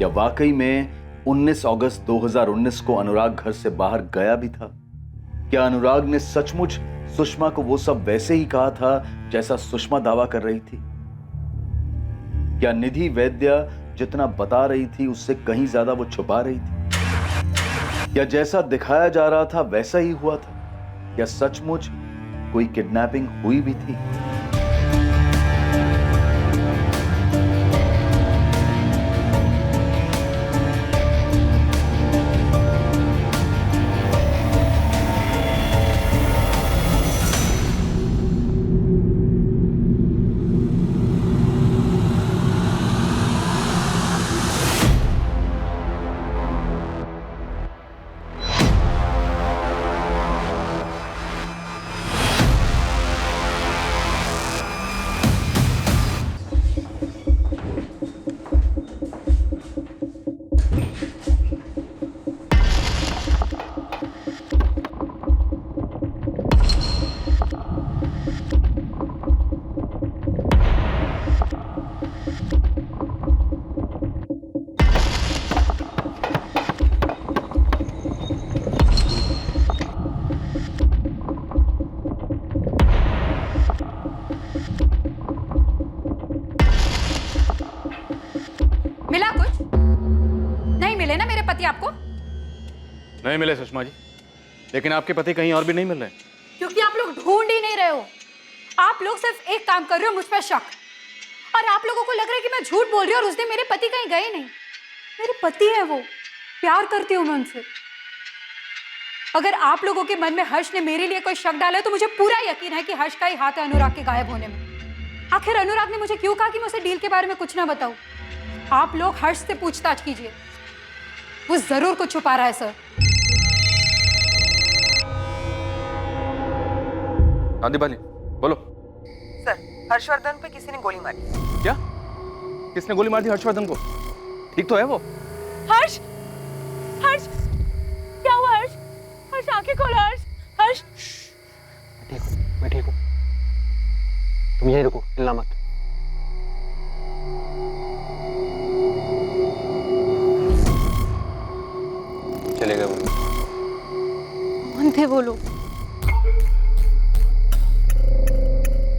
या वाकई में 19 अगस्त 2019 को अनुराग घर से बाहर गया भी था? क्या अनुराग ने सचमुच सुषमा को वो सब वैसे ही कहा था जैसा सुषमा दावा कर रही थी? क्या निधि वैद्य जितना बता रही थी उससे कहीं ज्यादा वो छुपा रही थी? क्या जैसा दिखाया जा रहा था वैसा ही हुआ था? क्या सचमुच कोई किडनैपिंग हुई भी थी? मिला कुछ? नहीं मिले ना मेरे पति आपको? नहीं मिले सुषमा जी, लेकिन आपके पति कहीं और भी नहीं मिल रहे। क्योंकि आप लोग ढूंढ ही नहीं रहे हो। आप लोग सिर्फ एक काम कर रहे हो, मुझ पर शक। और आप लोगों को लग रहा है कि मैं झूठ बोल रही हूँ और उस दिन मेरे पति कहीं गए नहीं। मेरे पति है वो, प्यार करती हूँ मैं उनसे। अगर आप लोगों के मन में हर्ष ने मेरे लिए कोई शक डाला है तो मुझे पूरा यकीन है कि हर्ष का ही हाथ है अनुराग के गायब होने में। आखिर अनुराग ने मुझे क्यों कहा कि मैं उसे डील के बारे में कुछ ना बताऊं? आप लोग हर्ष से पूछताछ कीजिए, वो जरूर कुछ छुपा रहा है सर। हाँ दीपाली बोलो। सर, हर्षवर्धन पे किसी ने गोली मारी। क्या? किसने गोली मार दी हर्षवर्धन को? ठीक तो है वो? हर्ष, हर्ष, क्या हुआ हर्ष? हर्ष आंखें खोलो हर्ष। हर्ष मैं ठीक हूँ। तुम यहीं रुको, हिलना मत। चले गए वो। कौन थे वो लोग?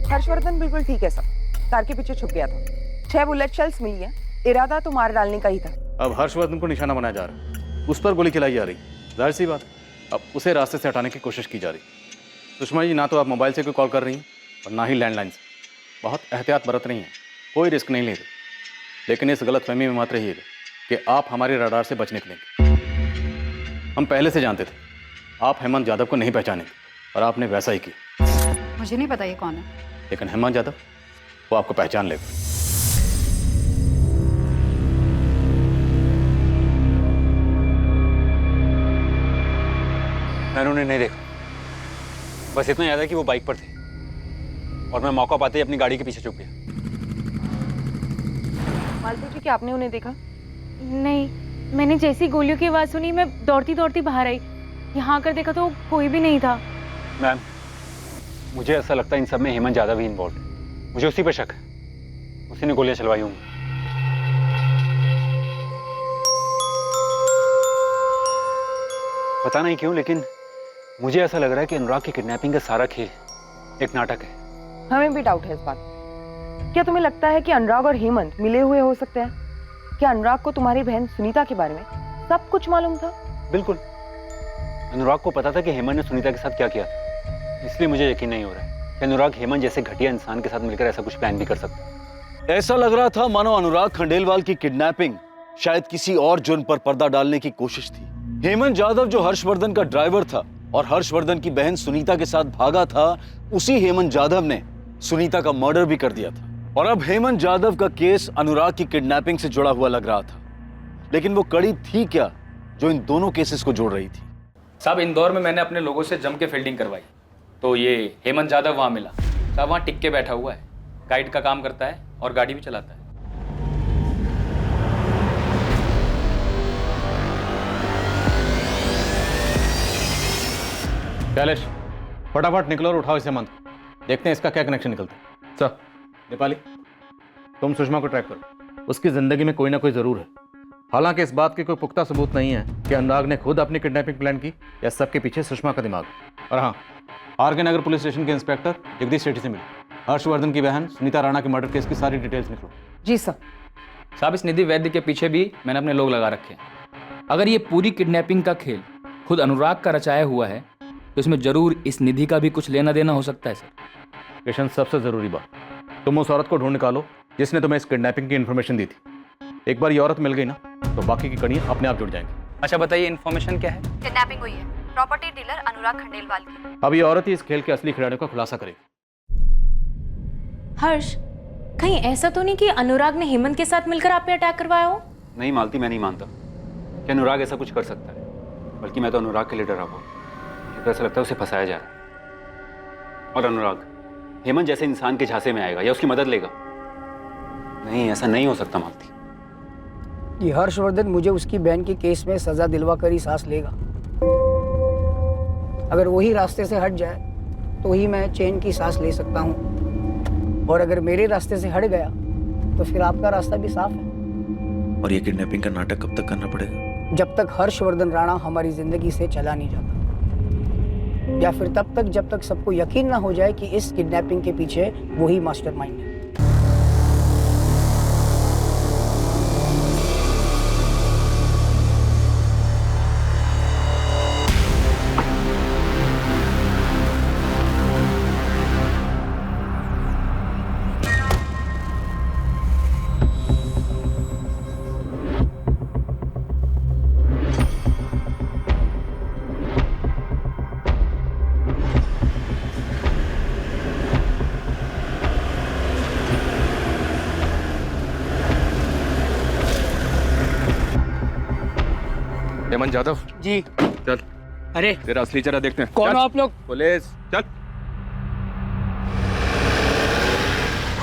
हर्षवर्धन बिल्कुल ठीक है सब, कार के पीछे छुप गया था। 6 बुलेट शेल्स मिली है, इरादा तो मार डालने का ही था। अब हर्षवर्धन को निशाना बनाया जा रहा है, उस पर गोली चलाई जा रही। जाहिर सी बात, अब उसे रास्ते से हटाने की कोशिश की जा रही। सुषमा जी, ना तो आप मोबाइल से कोई कॉल कर रही हैं और ना ही लैंडलाइन से। बहुत एहतियात बरत रही हैं, कोई रिस्क नहीं ले रही। लेकिन इस गलतफहमी में मत रहिएगा कि आप हमारे रडार से बच निकलेंगे। हम पहले से जानते थे आप हेमंत यादव को नहीं पहचानेंगे, और आपने वैसा ही किया। मुझे नहीं पता ये कौन है। लेकिन हेमंत यादव वो आपको पहचान लेगा। मैंने उन्हें नहीं देखा, बस इतना याद है कि वो बाइक पर थे और मैं मौका पाते ही अपनी गाड़ी के पीछे छुप गया। मालती जी, क्या आपने उन्हें देखा? नहीं, मैंने जैसी गोलियों की आवाज़ सुनी मैं दौड़ती दौड़ती बाहर आई। यहाँ आकर देखा तो कोई भी नहीं था। मैम, मुझे ऐसा लगता है इन सब में हेमंत यादव ही इन्वॉल्व है। मुझे उसी पर शक है, उसी ने गोलियां चलवाई होंगी। पता नहीं क्यों, लेकिन मुझे ऐसा लग रहा है कि अनुराग की किडनैपिंग का सारा खेल एक नाटक है। हमें भी डाउट है इस बात। क्या तुम्हें लगता है कि अनुराग और हेमंत मिले हुए हो सकते हैं? क्या अनुराग को तुम्हारी बहन सुनीता के बारे में सब कुछ मालूम था? बिल्कुल, अनुराग को पता था कि हेमंत ने सुनीता के साथ क्या किया था। इसलिए मुझे यकीन नहीं हो रहा है कि अनुराग हेमंत जैसे घटिया इंसान के साथ मिलकर ऐसा कुछ प्लान भी कर सकता है। ऐसा लग रहा था मानो अनुराग खंडेलवाल की किडनैपिंग शायद किसी और जुर्म पर पर्दा डालने की कोशिश थी। हेमंत यादव जो हर्षवर्धन का ड्राइवर था और हर्षवर्धन की बहन सुनीता के साथ भागा था, उसी हेमंत यादव ने सुनीता का मर्डर भी कर दिया था। और अब हेमंत यादव का केस अनुराग की किडनैपिंग से जुड़ा हुआ लग रहा था। लेकिन वो कड़ी थी क्या जो इन दोनों केसेस को जोड़ रही थी? साहब, इंदौर में मैंने अपने लोगों से जम के फील्डिंग करवाई, तो ये हेमंत यादव वहाँ मिला। साहब, वहाँ टिक के बैठा हुआ है, गाइड का काम करता है और गाड़ी भी चलाता है। कैलेश, फटाफट निकलो और उठाओ इसे हेमंत को। देखते हैं इसका क्या कनेक्शन निकलता है। सर, नेपाली, तुम सुषमा को ट्रैक करो। उसकी जिंदगी में कोई ना कोई जरूर है। हालांकि इस बात के कोई पुख्ता सबूत नहीं है कि अनुराग ने खुद अपनी किडनैपिंग प्लान की या सबके पीछे सुषमा का दिमाग। और हाँ, आर के नगर पुलिस स्टेशन के इंस्पेक्टर जगदीश सेठी से मिले। हर्षवर्धन की बहन सुनीता राणा के मर्डर केस की सारी डिटेल्स निकलो। जी सर। साहब, इस निधि वैद्य के पीछे भी मैंने अपने लोग लगा रखे हैं। अगर ये पूरी किडनैपिंग का खेल खुद अनुराग का रचाया हुआ है तो इसमें जरूर इस निधि का भी कुछ लेना देना हो सकता है। सर, किशन, सबसे जरूरी बात, तुम उस औरत को ढूंढ निकालो जिसने तुम्हें इस किडनैपिंग की इन्फॉर्मेशन दी थी। एक बार ये औरत मिल गई ना तो बाकी की कड़ियां अपने आप जुड़ जाएंगी। अच्छा बताइए, इन्फॉर्मेशन क्या है? किडनैपिंग हुई है प्रॉपर्टी डीलर अनुराग खंडेलवाल की। अब ये औरत ही इस खेल के असली खिलाड़ियों का खुलासा करेगी। हर्ष, कहीं ऐसा तो नहीं कि अनुराग ने हेमंत के साथ मिलकर आप पे अटैक करवाया हो? नहीं मालती, मैं नहीं मानता कि अनुराग ऐसा कुछ कर सकता है। बल्कि मैं तो अनुराग के लिए डरा हुआ। मुझे तो ऐसा लगता है उसे फंसाया जा रहा है। और अनुराग हेमंत जैसे इंसान के झांसे में आएगा या उसकी मदद लेगा? नहीं, ऐसा नहीं हो सकता मालती। कि हर्षवर्धन मुझे उसकी बहन के केस में सजा दिलवा कर ही सांस लेगा। अगर वही रास्ते से हट जाए तो ही मैं चैन की सांस ले सकता हूँ, और अगर मेरे रास्ते से हट गया तो फिर आपका रास्ता भी साफ है। और ये किडनैपिंग का नाटक कब तक करना पड़ेगा? जब तक हर्षवर्धन राणा हमारी जिंदगी से चला नहीं जाता, या फिर तब तक जब तक सबको यकीन ना हो जाए कि इस किडनैपिंग के पीछे वही मास्टरमाइंड है। हेमंत यादव जी। चल, अरे तेरा असली चेहरा देखते हैं। कौन चल, हो आप लोग? पुलिस, चल।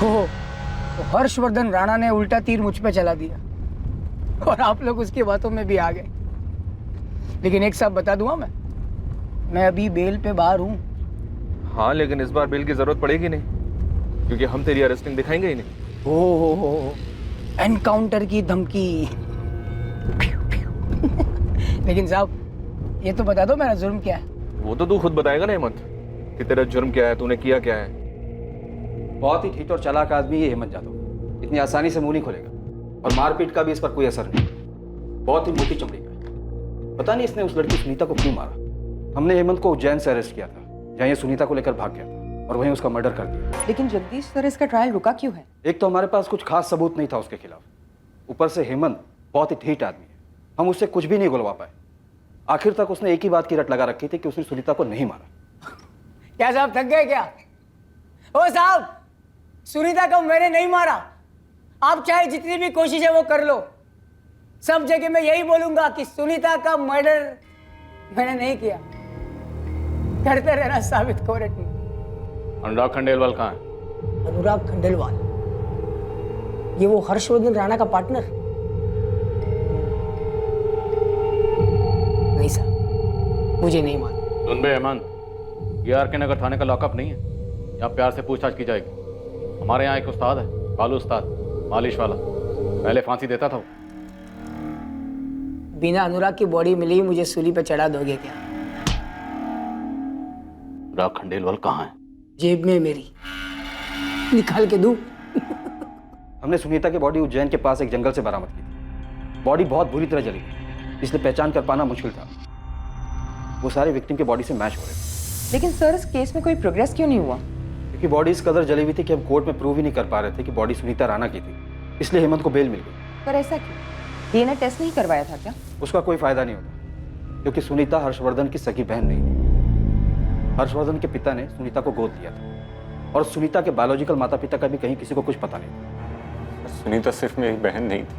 हो, तो हर्षवर्धन राणा ने उल्टा तीर मुझ पे चला दिया और आप लोग उसकी बातों में भी आ गए। लेकिन एक साथ बता दूंगा, मैं मैं अभी बेल पे बाहर हूँ। हाँ, लेकिन इस बार बेल की जरूरत पड़ेगी नहीं, क्योंकि हम तेरी अरेस्टिंग दिखाएंगे ही नहीं। हो एनकाउंटर की धमकी। लेकिन साहब ये तो बता दो मेरा जुर्म क्या है। वो तो तू खुद बताएगा ना हेमंत, कि तेरा जुर्म क्या है, तूने किया क्या है। बहुत ही ठीक और चालाक आदमी है हेमंत जादव, इतनी आसानी से मुंह नहीं खोलेगा, और मारपीट का भी इस पर कोई असर नहीं। बहुत ही मोटी चमड़ी का है। पता नहीं इसने उस लड़की सुनीता को क्यों मारा। हमने हेमंत को उज्जैन से अरेस्ट किया था, जहाँ ये सुनीता को लेकर भाग गया था, और वहीं उसका मर्डर कर दिया। लेकिन जगदीश सर, इसका ट्रायल रुका क्यों है? एक तो हमारे पास कुछ खास सबूत नहीं था उसके खिलाफ, ऊपर से हेमंत बहुत ही ढीठ आदमी है, हम उससे कुछ भी नहीं गुलवा पाए। आखिर तक उसने एक ही बात की रट लगा रखी थी कि उसने सुनीता को नहीं मारा। क्या साहब थक गए क्या? ओ साहब, सुनीता को मैंने नहीं मारा। आप चाहे जितनी भी कोशिश है वो कर लो, सब जगह मैं यही बोलूंगा कि सुनीता का मर्डर मैंने नहीं किया। करते रहना साबित कोर्ट में। अनुराग खंडेलवाल कहाँ है? अनुराग खंडेलवाल, ये वो हर्षवर्धन राणा का पार्टनर? नहीं साहब, मुझे नहीं मालूम। सुन बे हेमंत, ये आर के नगर थाने का लॉकअप नहीं है, यहाँ प्यार से पूछताछ की जाएगी। हमारे यहाँ एक उस्ताद है, कालू उस्ताद, मालिश वाला, पहले फांसी देता था वो। बिना अनुराग की बॉडी मिली मुझे सूली पे चढ़ा दोगे क्या? अनुराग खंडेलवाल कहाँ है? जेब में मेरी, निकाल के दूं? हमने सुनीता की बॉडी उज्जैन के पास एक जंगल से बरामद की थी। बॉडी बहुत बुरी तरह जली थी, इसलिए पहचान कर पाना मुश्किल था। वो सारे विक्टिम की बॉडी से मैच हो रहे थे। लेकिन सर, इस केस में कोई प्रोग्रेस क्यों नहीं हुआ? क्योंकि बॉडी इस कदर जली हुई थी कि हम कोर्ट में प्रूव ही नहीं कर पा रहे थे कि बॉडी सुनीता राणा की थी, इसलिए हेमंत को बेल मिल गई। पर ऐसा क्यों? डीएनए टेस्ट नहीं करवाया था क्या? उसका कोई फायदा नहीं होता, क्योंकि सुनीता हर्षवर्धन की सगी बहन नहीं थी। हर्षवर्धन के पिता ने सुनीता को गोद लिया था, और सुनीता के बायोलॉजिकल माता पिता का भी कहीं किसी को कुछ पता नहीं था। सुनीता सिर्फ मेरी बहन नहीं थी,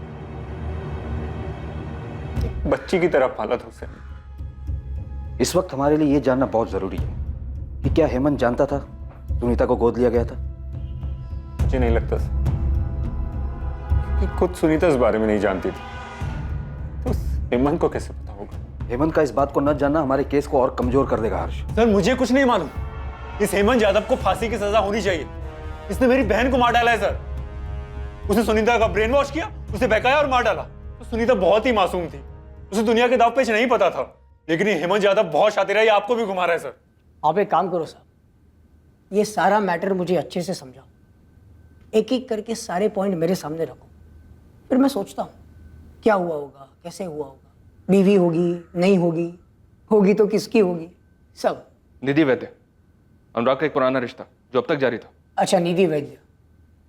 एक बच्ची की तरह पाला था उसे। इस वक्त हमारे लिए ये जानना बहुत जरूरी है कि क्या हेमंत जानता था सुनीता को गोद लिया गया था? मुझे नहीं लगता कि खुद सुनीता इस बारे में नहीं जानती थी, तो हेमंत को कैसे पता होगा? हेमंत का इस बात को न जानना हमारे केस को और कमजोर कर देगा हर्ष। सर मुझे कुछ नहीं मालूम। इस हेमंत यादव को फांसी की सजा होनी चाहिए। इसने मेरी बहन को मार डाला है सर। उसने सुनीता का ब्रेन वॉश किया, उसे बहकाया और मार डाला। तो सुनीता बहुत ही मासूम थी, उसे दुनिया के दाव पेच नहीं पता था। लेकिन ये हेमंत यादव बहुत शातिर है, ये आपको भी घुमा रहा है सर। आप एक काम करो साहब, ये सारा मैटर मुझे अच्छे से समझाओ, एक एक करके सारे पॉइंट मेरे सामने रखो, फिर मैं सोचता हूँ क्या हुआ होगा, कैसे हुआ होगा, बीवी होगी नहीं होगी, होगी तो किसकी होगी, सब। निधि वैद्य, अनुराग का एक पुराना रिश्ता जो अब तक जारी था। अच्छा, निधि वैद्य।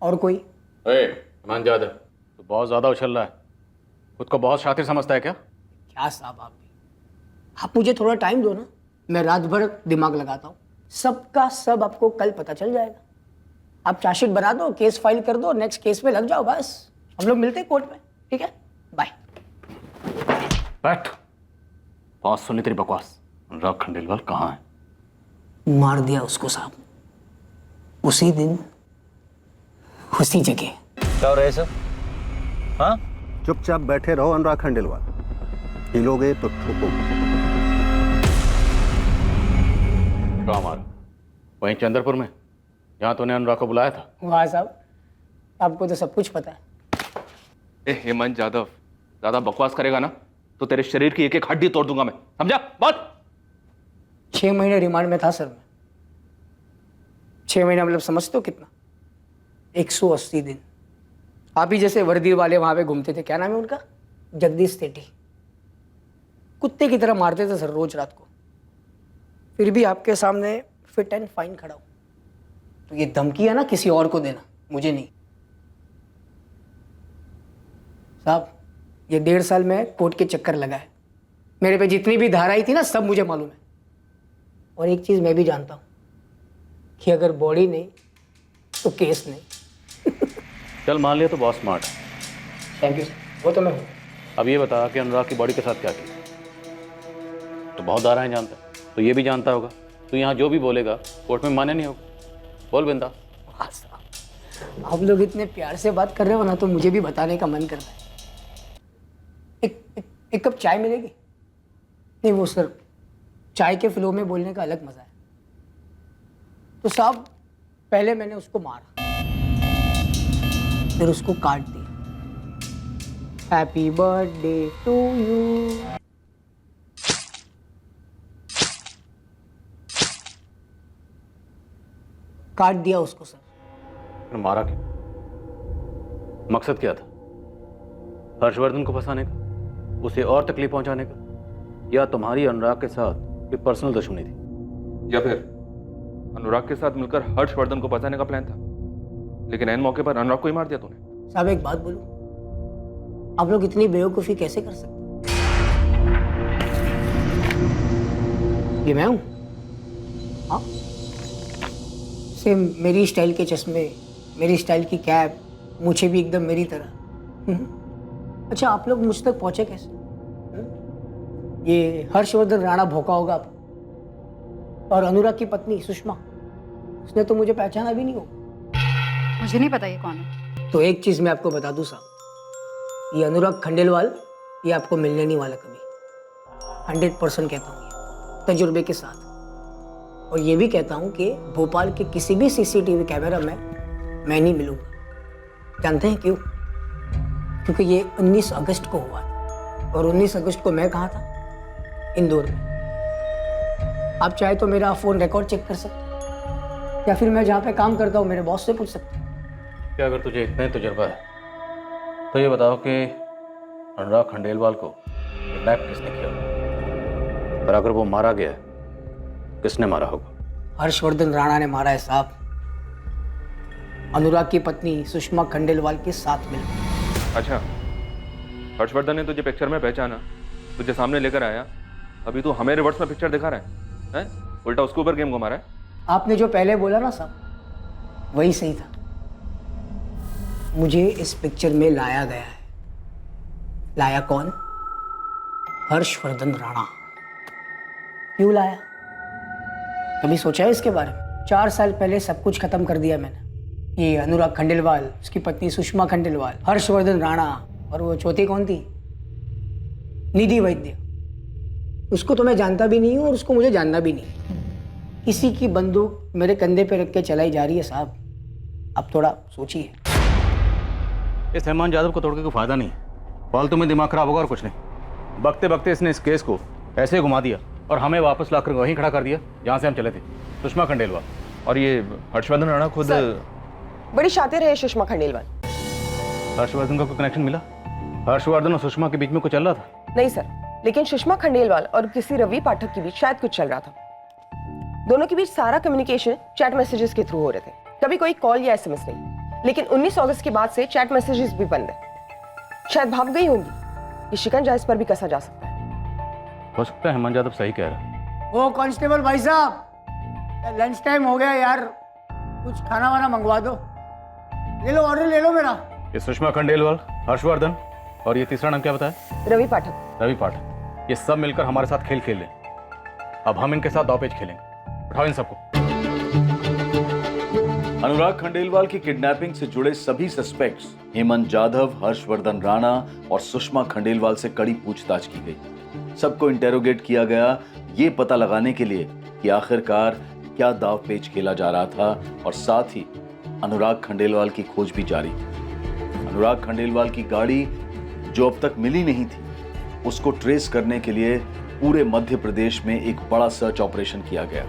और कोई? हेमंत जादव, तो बहुत ज्यादा उछल रहा है, खुद को बहुत शातिर समझता है क्या? क्या साहब आप भी, आप मुझे थोड़ा टाइम दो ना, मैं रात भर दिमाग लगाता हूँ, सबका सब आपको कल पता चल जाएगा। आप चार्जशीट बना दो, केस फाइल कर दो, नेक्स्ट केस पे लग जाओ, बस हम लोग मिलते हैं कोर्ट में, ठीक है? बाय। बैठ, बहुत सुनी तेरी बकवास। अनुराग खंडेलवाल कहाँ है? मार दिया उसको साहब, उसी दिन उसी जगह। क्या हो रहा है सर? हाँ, चुपचाप बैठे रहो अनुराग खंडेलवाल, हिलोगे तो ठोकोगे। कहाँ मारा? वहीं चंद्रपुर में, जहाँ तूने अनुराग को बुलाया था। वाह साहब, आपको तो सब कुछ पता है। ए हेमंत यादव, ज्यादा बकवास करेगा ना तो तेरे शरीर की एक एक हड्डी तोड़ दूंगा मैं, समझा बात? 6 महीने रिमांड में था सर मैं। 6 महीना मतलब समझते हो कितना? 180 दिन। आप ही जैसे वर्दी वाले वहां पे घूमते थे, क्या नाम है उनका? जगदीश सेठी। कुत्ते की तरह मारते थे सर रोज रात को, फिर भी आपके सामने फिट एंड फाइन खड़ा हूं। तो ये धमकी है ना किसी और को देना, मुझे नहीं। साहब, ये 1.5 साल में कोर्ट के चक्कर लगा है, मेरे पे जितनी भी धाराएं थी ना सब मुझे मालूम है। और एक चीज मैं भी जानता हूं कि अगर बॉडी नहीं तो केस नहीं। चल मान लिया तो बहुत स्मार्ट है। थैंक यू सर, वो तो मैं हूँ। अब ये बता कि अनुराग की बॉडी के साथ क्या किया? तो बहुत धाराएं जानता है, तो ये भी जानता होगा। तो यहाँ जो भी बोलेगा कोर्ट में माने नहीं होगा। बोल बिंदा। आप लोग इतने प्यार से बात कर रहे हो ना, तो मुझे भी बताने का मन कर रहा है। एक कप चाय मिलेगी? नहीं वो सर, चाय के फ्लो में बोलने का अलग मजा है। तो साहब पहले मैंने उसको मारा, फिर उसको काट दिया। Happy birthday to you. काट दिया उसको सर। फिर मारा क्यों? मकसद क्या था? हर्षवर्धन को फंसाने का, उसे और तकलीफ पहुंचाने का, या तुम्हारी अनुराग के साथ कोई पर्सनल दुश्मनी थी? या फिर अनुराग के साथ मिलकर हर्षवर्धन को बचाने का प्लान था, लेकिन ऐन मौके पर अनुराग को ही मार दिया तूने? साहब एक बात बोलूं, आप लोग इतनी बेवकूफ़ी कैसे कर सकते? ये मैं हूं? हाँ, सेम मेरी स्टाइल के चश्मे, मेरी स्टाइल की कैप, मुझे भी एकदम मेरी तरह। अच्छा, आप लोग मुझ तक पहुंचे कैसे? ये हर्षवर्धन राणा भोका होगा आप, और अनुराग की पत्नी सुषमा, उसने तो मुझे पहचाना भी नहीं होगा। मुझे नहीं पता ये कौन है। तो एक चीज मैं आपको बता दूं साहब, ये अनुराग खंडेलवाल ये आपको मिलने नहीं वाला कभी। 100% कहता हूँ ये तजुर्बे के साथ। और ये भी कहता हूँ कि भोपाल के किसी भी सीसीटीवी कैमरा में मैं नहीं मिलूंगा। जानते हैं क्यों? क्योंकि ये 19 अगस्त को हुआ था, और 19 अगस्त को मैं कहाँ था? इंदौर में। आप चाहे तो मेरा फ़ोन रिकॉर्ड चेक कर सकते हैं, या फिर मैं जहाँ पे काम करता हूँ मेरे बॉस से पूछ सकते हैं। क्या अगर तुझे इतना तजुर्बा है तो ये बताओ कि अनुराग खंडेलवाल को किडनैप किसने किया? और अगर वो मारा गया है, किसने मारा होगा? हर्षवर्धन राणा ने मारा है साहब, अनुराग की पत्नी सुषमा खंडेलवाल के साथ मिलकर। अच्छा, हर्षवर्धन ने तुझे पिक्चर में पहचाना, तुझे सामने लेकर आया, अभी तू हमें रिवर्स में पिक्चर दिखा रहा है? उल्टा उसके ऊपर गेम घुमा रहा है। आपने जो पहले बोला ना साहब, वही सही था। मुझे इस पिक्चर में लाया गया है। लाया कौन? हर्षवर्धन राणा। क्यों लाया? कभी सोचा है इसके बारे में? 4 साल पहले सब कुछ खत्म कर दिया मैंने। ये अनुराग खंडेलवाल, उसकी पत्नी सुषमा खंडेलवाल, हर्षवर्धन राणा, और वो चौथी कौन थी? निधि वैद्य। उसको तो मैं जानता भी नहीं हूँ, और उसको मुझे जानना भी नहीं। किसी की बंदूक मेरे कंधे पे रख के चलाई जा रही है साहब। अब थोड़ा सोचिए। इस हेमंत यादव को तोड़ के कोई फायदा नहीं, फालतू में दिमाग खराब होगा और कुछ नहीं। बकते बकते इसने इस केस को ऐसे घुमा दिया और हमें वापस लाकर वहीं खड़ा कर दिया जहाँ से हम चले थे, सुषमा खंडेलवाल। और ये हर्षवर्धन राणा खुद बड़ी शातिर है सुषमा खंडेलवाल। हर्षवर्धन का कोई कनेक्शन मिला? हर्षवर्धन और सुषमा के बीच में कुछ चल रहा था? नहीं सर, लेकिन सुषमा खंडेलवाल और किसी रवि पाठक के बीच शायद कुछ चल रहा था। दोनों के बीच सारा कम्युनिकेशन चैट मैसेजेस के थ्रू हो रहे थे, कभी कोई कॉल या एसएमएस नहीं। लेकिन 19 अगस्त के बाद से चैट मैसेजेस भी बंद है। शायद भाग गई होंगी। ये शिकंजा इस पर भी कसा जा सकता है। हो सकता है हेमंत यादव सही कह रहा है। ओ कांस्टेबल भाई साहब, लंच टाइम हो गया यार, कुछ खाना वाना मंगवा दो। ले लो, ऑर्डर ले लो मेरा। ये सुषमा खंडेलवाल, हर्षवर्धन और ये तीसरा नाम क्या बताया? रवि पाठक। रवि पाठक। ये सब मिलकर हमारे साथ खेल खेल रहे। अब हम इनके साथ दांवपेच खेलेंगे। उठाओ इन सबको। अनुराग खंडेलवाल की किडनैपिंग से जुड़े सभी सस्पेक्ट्स हेमंत जाधव, हर्षवर्धन राणा और सुषमा खंडेलवाल से कड़ी पूछताछ की गई। सबको इंटेरोगेट किया गया, ये पता लगाने के लिए कि आखिरकार क्या दांवपेच खेला जा रहा था, और साथ ही अनुराग खंडेलवाल की खोज भी जारी थी। अनुराग खंडेलवाल की गाड़ी जो अब तक मिली नहीं थी, उसको ट्रेस करने के लिए पूरे मध्य प्रदेश में एक बड़ा सर्च ऑपरेशन किया गया,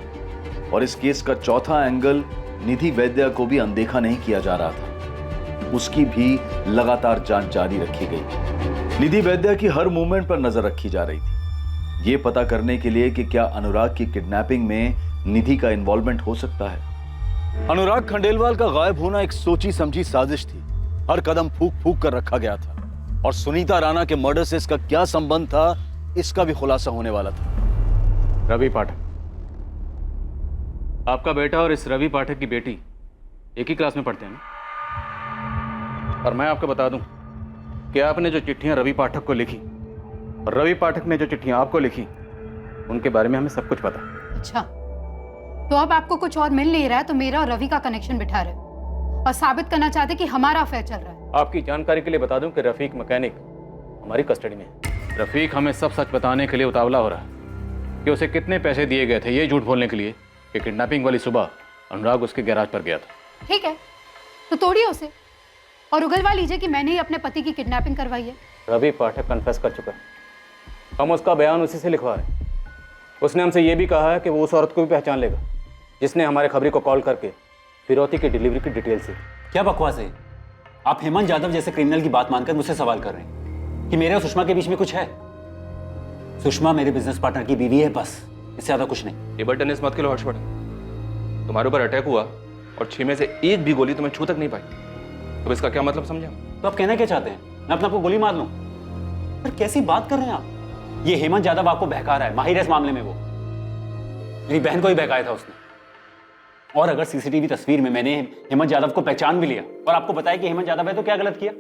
और इस केस का चौथा एंगल निधि वैद्य को भी अनदेखा नहीं किया जा रहा था। उसकी भी लगातार जांच जारी रखी गई। निधि वैद्य की हर मूवमेंट पर नजर रखी जा रही थी, ये पता करने के लिए कि क्या अनुराग की किडनैपिंग में निधि का इन्वॉल्वमेंट हो सकता है। अनुराग खंडेलवाल का गायब होना एक सोची समझी साजिश थी। हर कदम फूक फूक कर रखा गया था, और सुनीता राणा के मर्डर से इसका क्या संबंध था, इसका भी खुलासा होने वाला था। रवि पाठक, आपका बेटा और इस रवि पाठक की बेटी एक ही क्लास में पढ़ते हैं ना? और मैं आपको बता दूं कि आपने जो चिट्ठियां रवि पाठक को लिखी और रवि पाठक ने जो चिट्ठियां आपको लिखी, उनके बारे में हमें सब कुछ पता। अच्छा, तो अब आपको कुछ और मिल नहीं रहा है तो मेरा और रवि का कनेक्शन बिठा रहे हो और साबित करना चाहते कि हमारा अफेयर चल रहा है। आपकी जानकारी के लिए बता दूं कि रफीक मैकेनिक हमारी कस्टडी में है। रफीक हमें सब सच बताने के लिए उतावला हो रहा है। कि उसे कितने पैसे दिए गए थे ये झूठ बोलने के लिए कि किडनैपिंग वाली सुबह अनुराग उसके गैराज पर गया था। ठीक है, तो तोड़िए उसे और उगलवा लीजिए कि मैंने ही अपने पति की किडनैपिंग करवाई है। रवि पाठक कन्फेस कर चुका है, हम उसका बयान उसी से लिखवा रहे हैं। उसने हमसे ये भी कहा है कि वो उस औरत को भी पहचान लेगा जिसने हमारे खबरी को कॉल करके फिरौती की डिलीवरी की डिटेल दी। क्या बकवास है? आप हेमंत यादव जैसे क्रिमिनल की बात मानकर मुझसे सवाल कर रहे हैं कि मेरे और सुषमा के बीच में कुछ है। सुषमा मेरे बिजनेस पार्टनर की बीवी है, बस, इससे ज्यादा कुछ नहीं। टेबल टेनिस मत खेलो हर्षवर्धन, तुम्हारे ऊपर अटैक हुआ और 6 में से एक भी गोली तुम्हें छू तक नहीं पाई, तो इसका क्या मतलब समझा? तो आप कहना क्या चाहते हैं? मैं अपने आप को गोली मार लूं? पर कैसी बात कर रहे हैं आप? ये हेमंत यादव आपको बहका रहा है, माहिर है इस मामले में। वो मेरी बहन को ही बहकाया था उसने। और अगर सीसीटीवी तस्वीर में मैंने हेमंत यादव को पहचान भी लिया और आपको बताया कि हेमंत यादव है, तो क्या गलत किया?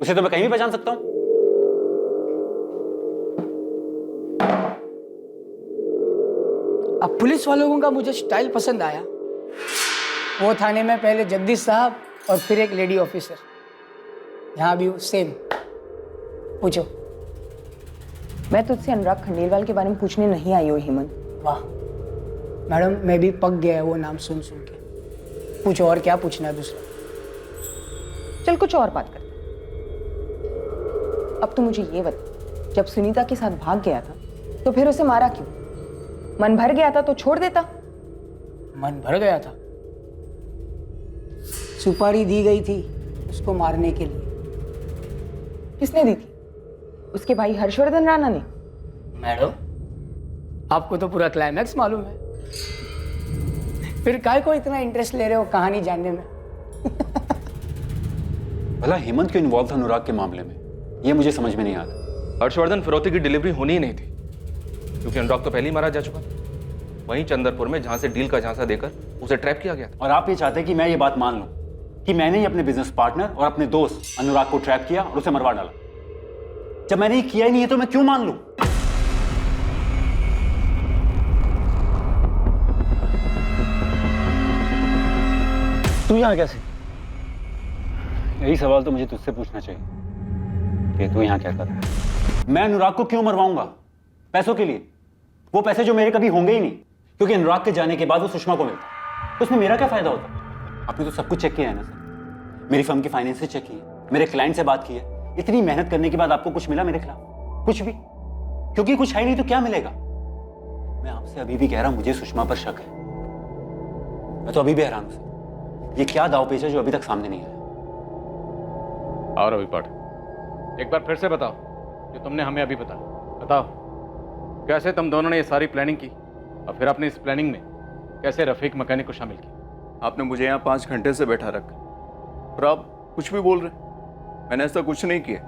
उसे तो मैं कहीं भी पहचान सकता हूं। अब पुलिस वालों का मुझे स्टाइल पसंद आया। वो थाने में पहले जगदीश साहब और फिर एक लेडी ऑफिसर, यहाँ भी सेम। पूछो। मैं तुझसे अनुराग खंडेलवाल के बारे में पूछने नहीं आई हूँ हेमंत। वाह मैडम, मैं भी पक गया है वो नाम सुन सुन के। पूछो और क्या पूछना है दूसरा। चल कुछ और बात करते। अब तो मुझे ये बता, जब सुनीता के साथ भाग गया था तो फिर उसे मारा क्यों? मन भर गया था तो छोड़ देता। मन भर गया था, सुपारी दी गई थी उसको मारने के लिए। किसने दी थी? उसके भाई हर्षवर्धन राणा ने। मैडम आपको तो पूरा क्लाइमैक्स मालूम है, फिर काय को इतना इंटरेस्ट ले रहे हो कहानी जानने में? भला हेमंत क्यों इन्वॉल्व था अनुराग के मामले में, ये मुझे समझ में नहीं आ रहा। हर्षवर्धन फिरौती की डिलीवरी होनी ही नहीं थी, क्योंकि अनुराग तो पहले ही मारा जा चुका था वहीं चंदरपुर में, जहां से डील का झांसा देकर उसे ट्रैप किया गया था। और आप ये चाहते हैं कि मैं ये बात मान लूं कि मैंने ही अपने बिजनेस पार्टनर और अपने दोस्त अनुराग को ट्रैप किया और उसे मरवा डाला? जब मैंने ये किया ही नहीं है तो मैं क्यों मान लूं? तू यहाँ कैसे? यही सवाल तो मुझे तुझसे पूछना चाहिए कि तू यहाँ क्या कर रहा है? मैं अनुराग को क्यों मरवाऊंगा? पैसों के लिए? वो पैसे जो मेरे कभी होंगे ही नहीं, क्योंकि अनुराग के जाने के बाद वो सुषमा को मिलता, तो उसमें मेरा क्या फायदा होता? आपने तो सब कुछ चेक किया है ना सर, मेरी फर्म की फाइनेंसेस चेक किए, मेरे क्लाइंट से बात की है। इतनी मेहनत करने के बाद आपको कुछ मिला मेरे खिलाफ? कुछ भी? क्योंकि कुछ है नहीं तो क्या मिलेगा? मैं आपसे अभी भी कह रहा हूं, मुझे सुषमा पर शक है। मैं तो अभी भी हैरान हूं, ये क्या दांवपेच है जो अभी तक सामने नहीं आया? और रवि पाठक, एक बार फिर से बताओ जो तुमने हमें अभी बताया। बताओ कैसे तुम दोनों ने ये सारी प्लानिंग की और फिर अपने इस प्लानिंग में कैसे रफीक मैकेनिक को शामिल किया? आपने मुझे यहाँ 5 घंटे से बैठा रखा और आप कुछ भी बोल रहे। मैंने ऐसा कुछ नहीं किया।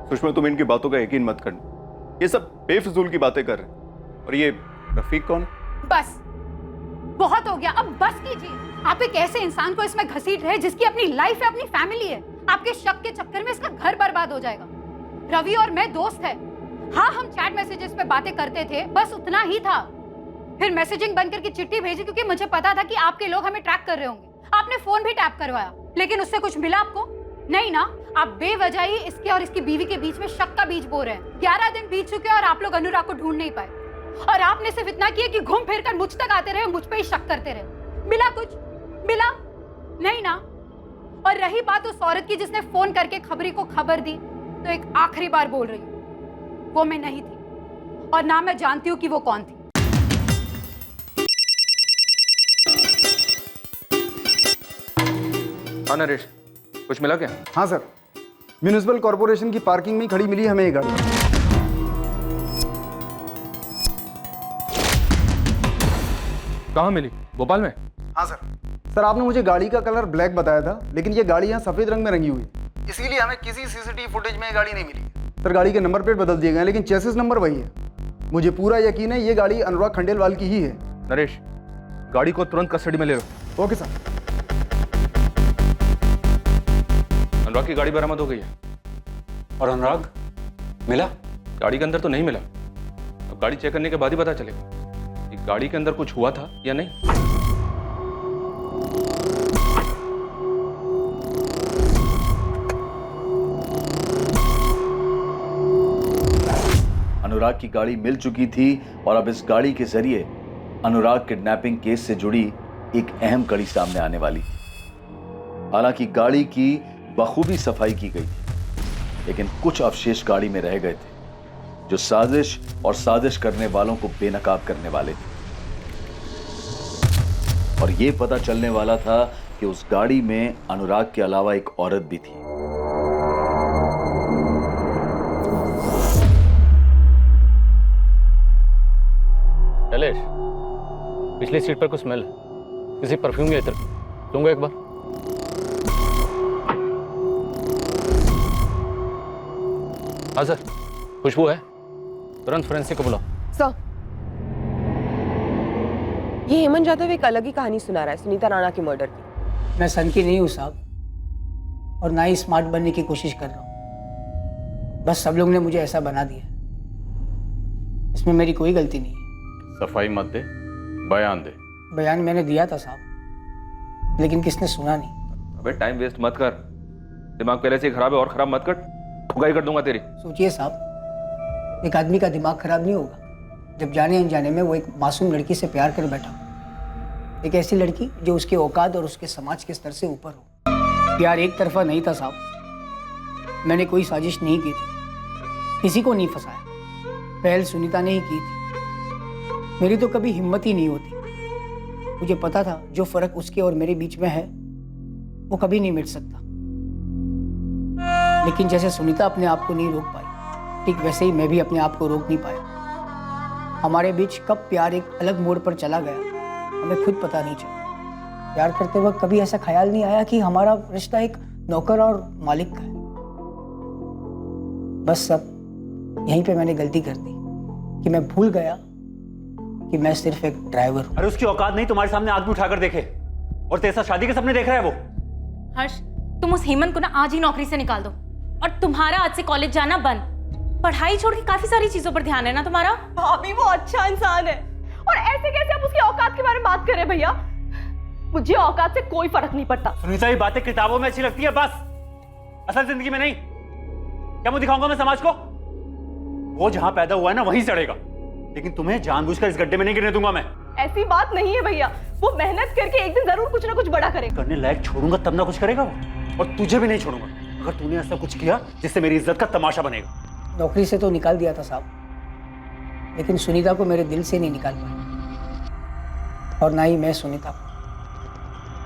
सुषमा, तुम इनकी बातों का यकीन मत करना, ये सब बेफिजूल की बातें कर रहे हैं। और ये रफीक कौन? बस बहुत हो गया, अब बस कीजिए। आप एक ऐसे इंसान को इसमें घसीट रहे जिसकी अपनी लाइफ है, अपनी फैमिली है। आपके शक के चक्कर में इसका घर बर्बाद हो जाएगा। रवि और मैं दोस्त है। हाँ, हम चैट मैसेजेस पे बातें करते थे, बस उतना ही था। फिर मैसेजिंग बंद करके चिट्ठी भेजी क्योंकि मुझे पता था कि आपके लोग हमें ट्रैक कर रहे होंगे। आपने फोन भी टैप करवाया, लेकिन उससे कुछ मिला आपको? नहीं ना। आप बेवजह ही इसके और इसकी बीवी के बीच में शक का बीज बो रहे हैं। 11 दिन बीत चुके और आप लोग अनुराग को ढूंढ नहीं पाए। और आपने सिर्फ इतना किया कि घूम फिर कर मुझ तक आते रहे, मुझ पे ही शक करते रहे। मिला कुछ? मिला नहीं ना। और रही बात उस औरत की जिसने फोन करके खबरी को खबर दी, तो एक आखिरी बार बोल रही हूँ, वो मैं नहीं थी और ना मैं जानती हूँ कि वो कौन थी। हाँ नरेश, कुछ मिला क्या? हाँ सर, म्यूनिसिपल कॉर्पोरेशन की पार्किंग में ही खड़ी मिली हमें ये गाड़ी। कहाँ मिली? भोपाल में? हाँ सर। सर आपने मुझे गाड़ी का कलर ब्लैक बताया था, लेकिन ये गाड़ी यहाँ सफेद रंग में रंगी हुई है, इसीलिए हमें किसी सीसीटीवी फुटेज में ये गाड़ी नहीं मिली। सर गाड़ी के नंबर प्लेट बदल दिए गए हैं, लेकिन चेसिस नंबर वही है। मुझे पूरा यकीन है ये गाड़ी अनुराग खंडेलवाल की ही है। नरेश, गाड़ी को तुरंत कस्टडी में ले लो। Okay sir. अनुराग की गाड़ी बरामद हो गई है। और अनुराग मिला? गाड़ी के अंदर तो नहीं मिला, अब गाड़ी चेक करने के बाद ही पता चलेगा कि गाड़ी के अंदर कुछ हुआ था या नहीं। अनुराग अनुराग की गाड़ी मिल चुकी थी और अब इस गाड़ी के जरिए अनुराग किडनैपिंग केस से जुड़ी एक अहम कड़ी सामने आने वाली थी। हालांकि गाड़ी की बखूबी सफाई की गई थी, लेकिन कुछ अवशेष गाड़ी में रह गए थे जो साजिश और साजिश करने वालों को बेनकाब करने वाले थे। और यह पता चलने वाला था कि उस गाड़ी में अनुराग के अलावा एक औरत भी थी। शैलेश, पिछली सीट पर कुछ स्मेल है, किसी परफ्यूम या इत्र की। दूंगा एक बार। हाँ सर, खुशबू है, तुरंत फोरेंसिक को बुलाओ। सर, ये हेमंत यादव एक अलग ही कहानी सुना रहा है सुनीता राणा के मर्डर की। मैं सन की नहीं हूँ साहब, और ना ही स्मार्ट बनने की कोशिश कर रहा हूँ। बस सब लोग ने मुझे ऐसा बना दिया, इसमें मेरी कोई गलती नहीं है। सफाई मत दे, बयान दे। बयान मैंने दिया था साहब, लेकिन किसने सुना नहीं। अबे टाइम वेस्ट मत कर, दिमाग पहले से ही खराब है और खराब मत कर, ठुकाई कर दूंगा तेरी। सोचिए साहब, एक आदमी का दिमाग खराब नहीं होगा जब जाने अनजाने में वो एक मासूम लड़की से प्यार कर बैठा, एक ऐसी लड़की जो उसके औकात और उसके समाज के स्तर से ऊपर हो। प्यार एक तरफा नहीं था साहब, मैंने कोई साजिश नहीं की थी, किसी को नहीं फंसाया, पहल सुनीता ने ही की थी। मेरी तो कभी हिम्मत ही नहीं होती। मुझे पता था जो फर्क उसके और मेरे बीच में है वो कभी नहीं मिट सकता, लेकिन जैसे सुनीता अपने आप को नहीं रोक पाई, ठीक वैसे ही मैं भी अपने आप को रोक नहीं पाया। हमारे बीच कब प्यार एक अलग मोड़ पर चला गया हमें खुद पता नहीं चला। प्यार करते वक्त कभी ऐसा ख्याल नहीं आया कि हमारा रिश्ता एक नौकर और मालिक का है। बस सब यहीं पे मैंने गलती कर दी कि मैं भूल गया कि मैं सिर्फ एक ड्राइवर हूं। अरे उसकी औकात नहीं तुम्हारे सामने आग भी उठाकर देखे, और तेरे साथ शादी के सपने देख रहा है वो। हर्ष, तुम उस हेमंत को ना आज ही नौकरी से निकाल दो, और तुम्हारा आज से कॉलेज जाना बंद। पढ़ाई छोड़ के काफी सारी चीजों पर ध्यान है ना तुम्हारा। भाभी वो अच्छा इंसान है, और ऐसे कैसे आप उसकी औकात के बारे में बात कर रहे हैं भैया? मुझे औकात से कोई फर्क नहीं पड़ता। सुनीता, ये बातें किताबों में अच्छी लगती है बस, असल जिंदगी में नहीं। क्या मुंह दिखाऊंगा मैं समाज को? वो जहां पैदा हुआ है ना वहीं सड़ेगा, लेकिन तुम्हें जानबूझकर इस गड्ढे में नहीं गिरने दूंगा मैं। ऐसी बात नहीं है भैया, वो मेहनत करके एक दिन जरूर कुछ ना कुछ बड़ा करेगा। करने लायक छोड़ूंगा तब ना कुछ करेगा वो, और तुझे भी नहीं छोड़ूंगा अगर तूने ऐसा कुछ किया जिससे मेरी इज्जत का तमाशा बनेगा। नौकरी से तो निकाल दिया था साहब, लेकिन सुनीता को मेरे दिल से नहीं निकाल पाया, और ना ही मैं सुनीता को।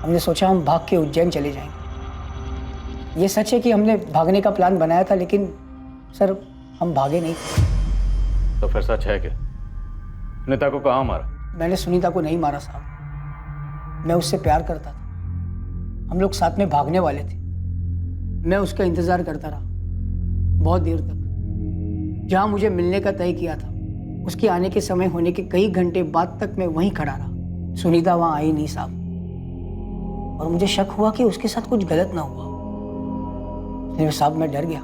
हमने सोचा हम भाग के उज्जैन चले जाएंगे। ये सच है कि हमने भागने का प्लान बनाया था, लेकिन सर हम भागे नहीं। तो फिर सच है कि सुनीता को कहाँ मारा? मैंने सुनीता को नहीं मारा साहब, मैं उससे प्यार करता था। हम लोग साथ में भागने वाले थे। मैं उसका इंतजार करता रहा बहुत देर तक। जहां मुझे मिलने का तय किया था उसके आने के समय होने के कई घंटे बाद तक मैं वहीं खड़ा रहा। सुनीता वहां आई नहीं साहब, और मुझे शक हुआ कि उसके साथ कुछ गलत ना हुआ। इसलिए साहब मैं डर गया,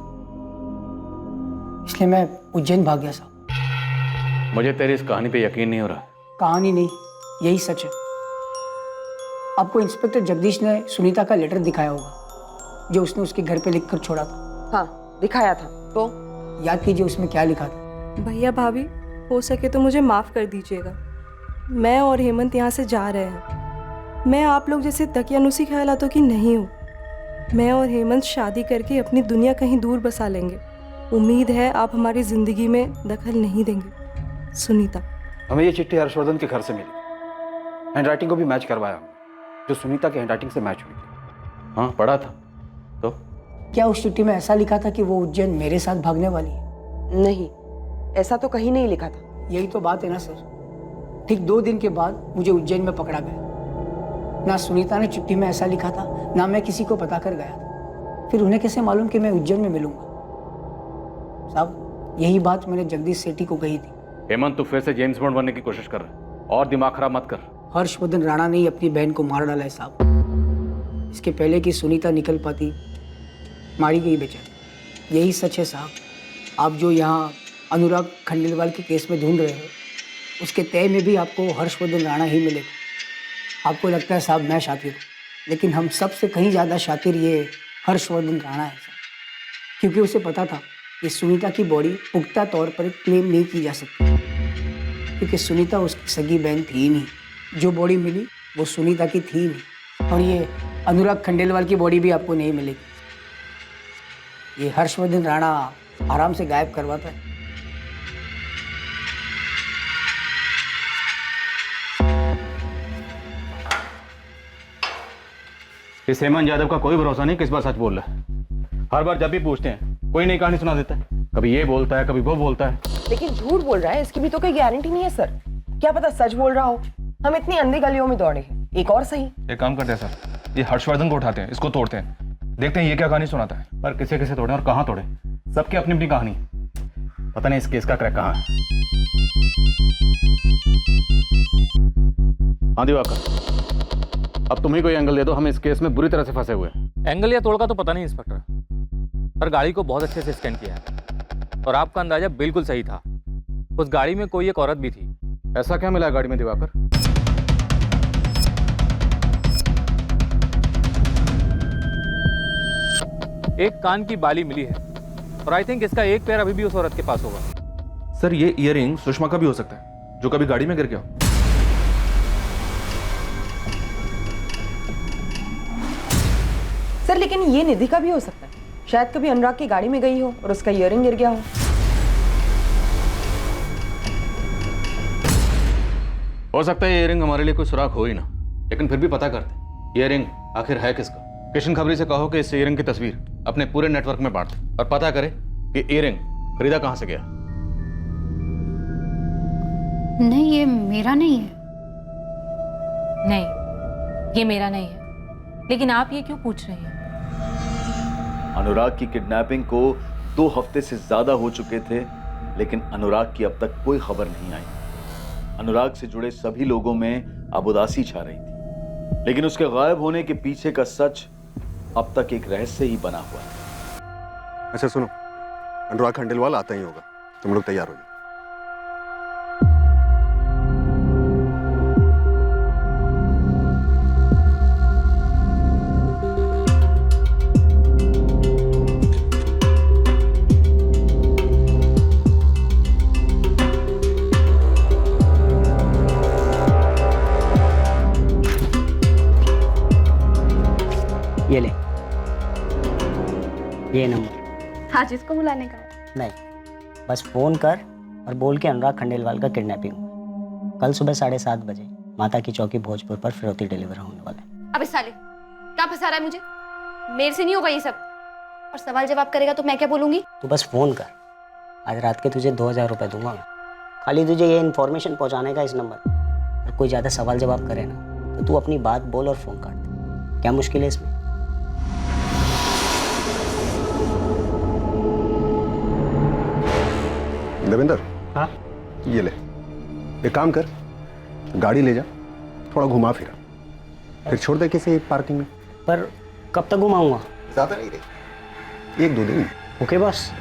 इसलिए मैं उज्जैन भाग गया साहब। मुझे तेरी इस कहानी पे यकीन नहीं हो रहा। कहानी नहीं, यही सच है। आपको इंस्पेक्टर जगदीश ने सुनीता का लेटर दिखाया होगा जो उसने उसके घर पे लिखकर छोड़ा था। हाँ दिखाया था। तो याद कीजिए उसमें क्या लिखा था। भैया भाभी, हो सके तो मुझे माफ़ कर दीजिएगा। मैं और हेमंत यहाँ से जा रहे हैं। मैं आप लोग जैसे दकियानुसी ख्यालातों की नहीं हूँ। मैं और हेमंत शादी करके अपनी दुनिया कहीं दूर बसा लेंगे। उम्मीद है आप हमारी ज़िंदगी में दखल नहीं देंगे। सुनीता। हमें ये चिट्ठी हर्षवर्धन के घर से मिली, हैंडराइटिंग को भी मैच करवाया जो सुनीता के हैंडराइटिंग से मैच हुई थी। हाँ पढ़ा था। तो क्या उस चिट्ठी में ऐसा लिखा था कि वो उज्जैन मेरे साथ भागने वाली है? नहीं, ऐसा तो कहीं नहीं लिखा था। यही तो बात है ना सर। ठीक 2 दिन के बाद मुझे उज्जैन में पकड़ा गया। ना सुनीता ने चिट्ठी में ऐसा लिखा था, ना मैं किसी को बता कर गया था। फिर उन्हें कैसे मालूम कि मैं उज्जैन में मिलूंगा? साहब यही बात मैंने जगदीश सेठी को कही थी। हेमंत, तू फिर से जेम्स बॉन्ड बनने की कोशिश कर रहा है, और दिमाग खराब मत कर। हर्षवर्धन राणा ने ही अपनी बहन को मार डाला है साहब। इसके पहले कि सुनीता निकल पाती, मारी गई बेचारी। यही सच है साहब। आप जो यहाँ अनुराग खंडेलवाल के केस में ढूंढ रहे हो, उसके तय में भी आपको हर्षवर्धन राणा ही मिलेगा। आपको लगता है साहब मैं शातिर हूँ, लेकिन हम सबसे कहीं ज़्यादा शातिर ये हर्षवर्धन राणा है साहब, क्योंकि उसे पता था कि सुनीता की बॉडी पुख्ता तौर पर क्लेम नहीं की जा सकती, क्योंकि सुनीता उसकी सगी बहन थी ही नहीं। जो बॉडी मिली वो सुनीता की थी ही नहीं। और ये अनुराग खंडेलवाल की बॉडी भी आपको नहीं मिलेगी। ये हर्षवर्धन राणा आराम से गायब करवाता है। इस हेमंत यादव का कोई भरोसा नहीं किस बार सच बोल रहा है। हर बार जब भी पूछते हैं कोई नई कहानी सुना देता है, कभी ये बोलता है कभी वो बोलता है। लेकिन झूठ बोल रहा है, इसकी भी तो कोई गारंटी नहीं है सर। क्या पता सच बोल रहा हो। हम इतनी अंधी गलियों में दौड़े हैं, एक और सही। एक काम करते हैं सर, ये हर्षवर्धन को उठाते हैं, इसको तोड़ते हैं, देखते हैं ये क्या कहानी सुनाता है। पर किसे किसे तोड़े और कहाँ तोड़े, सबकी अपनी अपनी कहानी। पता नहीं इस केस का क्रैक कहाँ है। हाँ दिवाकर, अब तुम ही कोई एंगल दे दो, हम इस केस में बुरी तरह से फंसे हुए हैं। एंगल या तोड़ का तो पता नहीं इंस्पेक्टर, पर गाड़ी को बहुत अच्छे से स्कैन किया है और आपका अंदाजा बिल्कुल सही था। उस गाड़ी में कोई एक औरत भी थी। ऐसा क्या मिला गाड़ी में दिवाकर? एक कान की बाली मिली है और आई थिंक इसका एक पैर अभी भी उस औरत के पास होगा। सर ये ईयरिंग सुषमा का भी हो सकता है, जो कभी गाड़ी में गिर गया हो। सर लेकिन ये निधि का भी हो सकता है। शायद कभी अनुराग की गाड़ी में गई हो और उसका ईयरिंग गिर गया हो। सकता है ईयरिंग हमारे लिए कोई सुराग हो ही ना, लेकिन फिर भी पता करते ईयरिंग आखिर है किसका। किशन खबरी से कहो कि इस ईयरिंग की तस्वीर अपने पूरे नेटवर्क में बांट दे और पता करे कि ईयरिंग खरीदा कहां से गया। नहीं, ये मेरा नहीं है। नहीं, ये मेरा नहीं है। लेकिन आप ये क्यों पूछ रही हैं? अनुराग की किडनैपिंग को 2 हफ्ते से ज्यादा हो चुके थे, लेकिन अनुराग की अब तक कोई खबर नहीं आई। अनुराग से जुड़े सभी लोगों में अब उदासी छा रही थी, लेकिन उसके गायब होने के पीछे का सच अब तक एक रहस्य ही बना हुआ है। अच्छा सुनो, अनुराग खंडेलवाल आता ही होगा, तुम लोग तैयार हो जाओ। ये ले, ये नंबर। हाँ, जिसको बुलाने का है। नहीं, बस फोन कर और बोल के अनुराग खंडेलवाल का किडनैपिंग हुआ। कल सुबह 7:30 बजे माता की चौकी भोजपुर पर फिरौती डिलीवर होने वाला है। अबे साले, क्या फंसा रहा है मुझे? मेरे से नहीं होगा ये सब। और सवाल जवाब करेगा तो मैं क्या बोलूंगी? तू बस फोन कर, आज रात के तुझे 2000 रुपये दूंगा मैं। खाली तुझे ये इन्फॉर्मेशन पहुंचाने का इस नंबर पर। और कोई ज़्यादा सवाल जवाब करे ना तो तू अपनी बात बोल और फोन काट दे। क्या मुश्किल है इसमें? देवेंद्र, हाँ ये ले, एक काम कर, गाड़ी ले जा, थोड़ा घुमा फिरा, फिर छोड़ दे किसी पार्किंग में। पर कब तक घुमाऊंगा? ज्यादा नहीं रही, 1-2 दिन। ओके बस।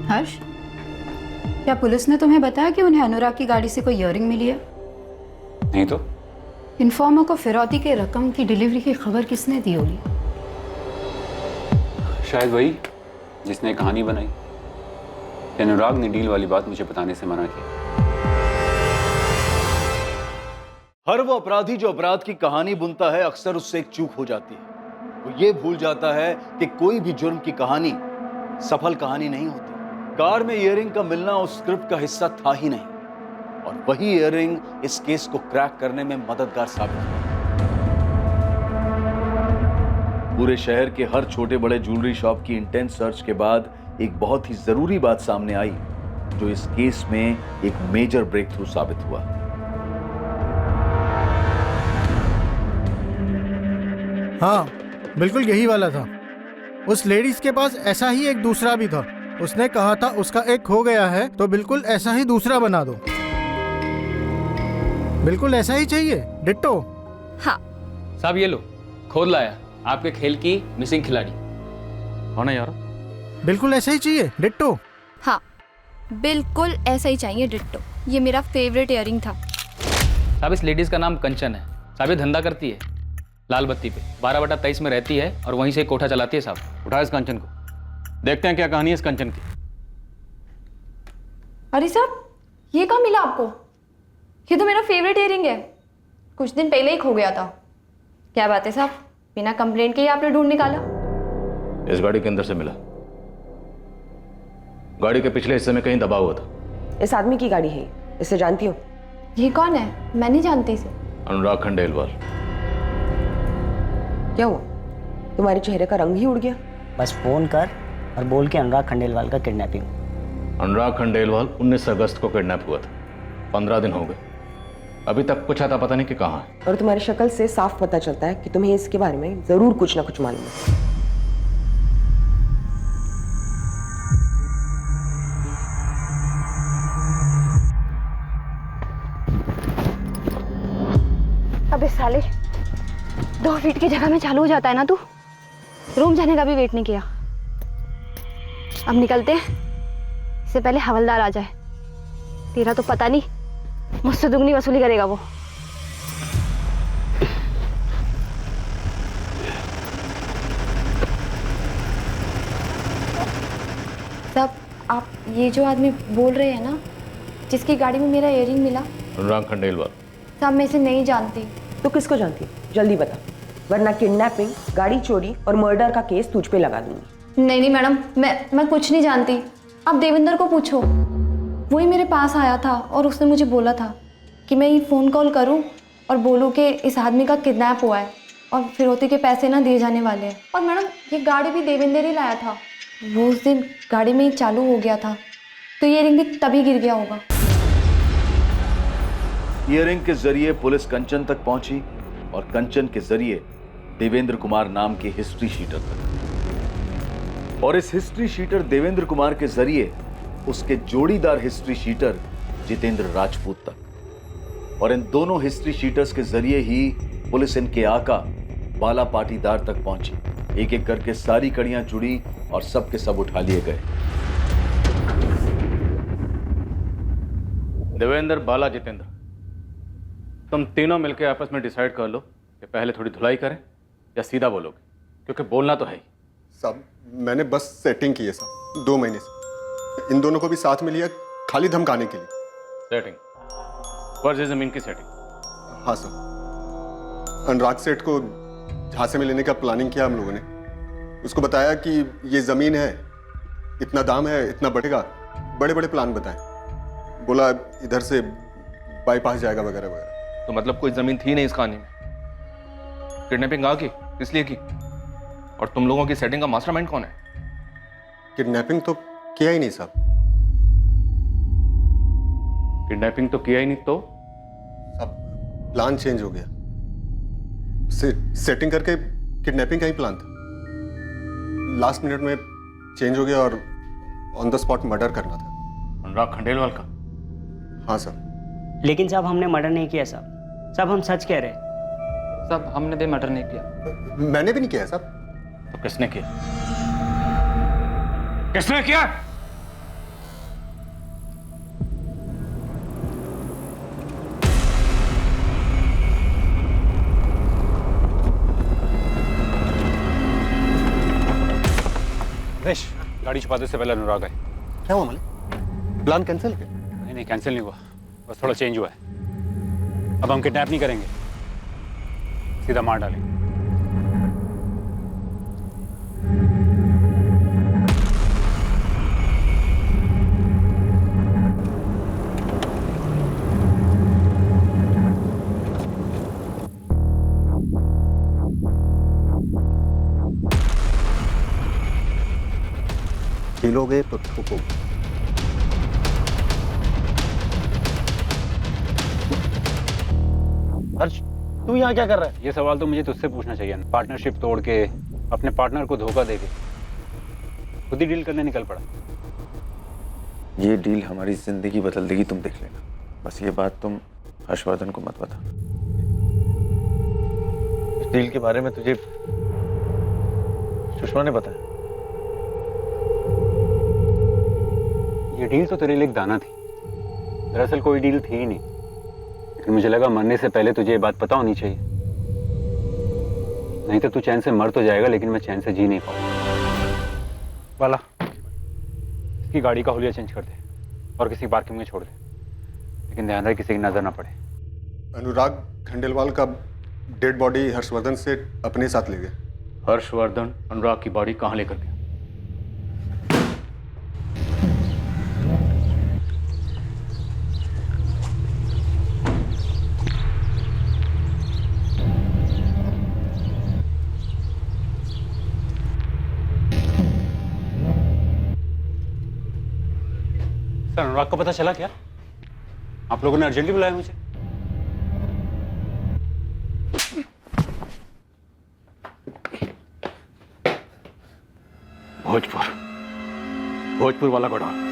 हर्ष, क्या पुलिस ने तुम्हें बताया कि उन्हें अनुराग की गाड़ी से कोई ईयरिंग मिली है? नहीं तो इन्फॉर्मर को फिरौती के रकम की डिलीवरी की खबर किसने दी होगी? शायद वही जिसने कहानी बनाई। अनुराग ने डील वाली बात मुझे बताने से मना किया। हर वो अपराधी जो अपराध की कहानी बुनता है, अक्सर उससे एक चूक हो जाती है। वो ये भूल जाता है कि कोई भी जुर्म की कहानी सफल कहानी नहीं होती। कार में ईयरिंग का मिलना उस स्क्रिप्ट का हिस्सा था ही नहीं, और वही ईयरिंग इस केस को क्रैक करने में मददगार साबित हुई। पूरे शहर के हर छोटे बड़े ज्वेलरी शॉप की इंटेंस सर्च के बाद एक बहुत ही जरूरी बात सामने आई, जो इस केस में एक मेजर ब्रेक थ्रू साबित हुआ। हाँ, बिल्कुल यही वाला था। उस लेडीज के पास ऐसा ही एक दूसरा भी था। उसने कहा था उसका एक खो गया है तो बिल्कुल ऐसा ही दूसरा बना दो। बिल्कुल ऐसा ही चाहिए, डिट्टो। हाँ साहब ये लो, खोद लाया आपके खेल की मिसिंग खिलाड़ी। हाँ ना यार, बिल्कुल ऐसा ही चाहिए, डिट्टो। हाँ, बिल्कुल ऐसा ही चाहिए, डिट्टो। ये मेरा फेवरेट ईयरिंग था। साहब इस लेडीज का नाम कंचन है साहब ये धंधा करती है लाल बत्ती पे, 12/23 में रहती है और वहीं से कोठा चलाती है साहब। उठा इस कंचन को, देखते हैं क्या कहानी है इस कंचन की। अरे साहब, ये कहाँ मिला आपको? ये तो मेरा फेवरेट इयरिंग है, कुछ दिन पहले ही खो गया था। क्या बात है साहब, बिना कंप्लेंट के ही आपने ढूंढ निकाला? इस गाड़ी के अंदर से मिला, गाड़ी के पिछले हिस्से में कहीं दबा हुआ था। इस आदमी की गाड़ी है, इसे जानती हो? ये कौन है? मैं नहीं जानती इसे। अनुराग खंडेलवाल। क्या हुआ, तुम्हारे चेहरे का रंग ही उड़ गया? बस फोन कर और बोल के अनुराग खंडेलवाल का किडनैपिंग। अनुराग खंडेलवाल 19 अगस्त को किडनैप हुआ था, 15 दिन हो गए, अभी तक कुछ आता पता नहीं कि कहाँ है। और तुम्हारी शक्ल से साफ पता चलता है कि तुम्हें इसके बारे में जरूर कुछ ना कुछ मालूम है। अबे साले, 2 फीट की जगह में चालू हो जाता है ना तू। रूम जाने का भी वेट नहीं किया। अब निकलते हैं, इससे पहले हवलदार आ जाए। तेरा तो पता नहीं, मुझसे दुगनी वसूली करेगा वो। साहब, आप ये जो आदमी बोल रहे हैं ना, जिसकी गाड़ी में मेरा इयरिंग मिला? अनुराग खंडेलवाल। साहब, मैं इसे नहीं जानती। तो किसको जानती है? जल्दी बता, वरना किडनैपिंग, गाड़ी चोरी और मर्डर का केस तुझ पे लगा दूंगी। नहीं मैडम, मैं कुछ नहीं जानती। आप देवेंद्र को पूछो, वही मेरे पास आया था और उसने मुझे बोला था कि मैं ये फ़ोन कॉल करूं और बोलूं कि इस आदमी का किडनैप हुआ है और फिरौती के पैसे ना दिए जाने वाले हैं। और मैडम, ये गाड़ी भी देवेंद्र ही लाया था। वो उस दिन गाड़ी में ही चालू हो गया था, तो ये रिंग भी तभी गिर गया होगा। ईयरिंग के जरिए पुलिस कंचन तक पहुंची और कंचन के जरिए देवेंद्र कुमार नाम के हिस्ट्री शीटर तक, और इस हिस्ट्री शीटर देवेंद्र कुमार के जरिए उसके जोड़ीदार हिस्ट्री शीटर जितेंद्र राजपूत तक। और इन दोनों हिस्ट्री शीटर्स के जरिए ही पुलिस इनके आका बाला पाटीदार तक पहुंची। एक एक करके सारी कड़ियां जुड़ी और सब के सब उठा लिए गए। देवेंद्र, बाला, जितेंद्र, तुम तीनों मिलकर आपस में डिसाइड कर लो कि पहले थोड़ी धुलाई करें या सीधा बोलोगे, क्योंकि बोलना तो है ही। साहब, मैंने बस सेटिंग की है साहब, 2 महीने से। इन दोनों को भी साथ में लिया खाली धमकाने के लिए। सेटिंग? फर्जी जमीन की सेटिंग? हाँ साहब, अनुराग सेठ को झांसे में लेने का प्लानिंग किया हम लोगों ने। उसको बताया कि ये जमीन है, इतना दाम है, इतना बढ़ेगा, बड़े बड़े प्लान बताए। बोला इधर से बाईपास जाएगा वगैरह वगैरह। तो मतलब कोई जमीन थी नहीं इस कहानी में? किडनैपिंग आ की किस लिए की? और तुम लोगों की सेटिंग का मास्टरमाइंड कौन है? किडनैपिंग तो किया ही नहीं साहब। किडनैपिंग तो किया ही नहीं तो? साहब, प्लान चेंज हो गया। सेटिंग करके किडनैपिंग का ही प्लान था, लास्ट मिनट में चेंज हो गया और ऑन द स्पॉट मर्डर करना था। अनुराग खंडेलवाल का? हाँ साहब। लेकिन साहब, हमने मर्डर नहीं किया साहब। साहब, हम सच कह रहे हैं। साहब, हमने भी मर्डर नहीं किया। मैंने भी नहीं किया साहब। तो किसने किया? किसने किया? रमेश, गाड़ी छुपाने से पहले अनुराग आए। क्या हुआ मालिक? प्लान कैंसिल किया? नहीं, कैंसिल नहीं हुआ, बस थोड़ा चेंज हुआ है। अब हम किडनैप नहीं करेंगे, सीधा मार डालेंगे। खेलोगे तो ठोकोगे। हर्ष, तू यहाँ क्या कर रहा है? ये सवाल तो मुझे तुझसे पूछना चाहिए ना। पार्टनरशिप तोड़ के, अपने पार्टनर को धोखा देके खुद ही डील करने निकल पड़ा। ये डील हमारी जिंदगी बदल देगी, तुम देख लेना। बस ये बात तुम हर्षवर्धन को मत बता। इस डील के बारे में तुझे सुषमा ने बताया? ये डील तो तेरे लिए एक दाना थी, दरअसल कोई डील थी ही नहीं। लेकिन मुझे लगा मरने से पहले तुझे ये बात पता होनी चाहिए। नहीं तो तू चैन से मर तो जाएगा, लेकिन मैं चैन से जी नहीं पाऊंगा। वाला इसकी गाड़ी का हुलिया चेंज कर दे और किसी पार्किंग में छोड़ दे, लेकिन ध्यान रहे किसी की नजर ना पड़े। अनुराग खंडेलवाल का डेड बॉडी हर्षवर्धन से अपने साथ ले गए। हर्षवर्धन अनुराग की बॉडी कहाँ लेकर गया? सर, अनुराग को पता चला क्या? आप लोगों ने अर्जेंटली बुलाया मुझे। भोजपुर वाला गोडाउन।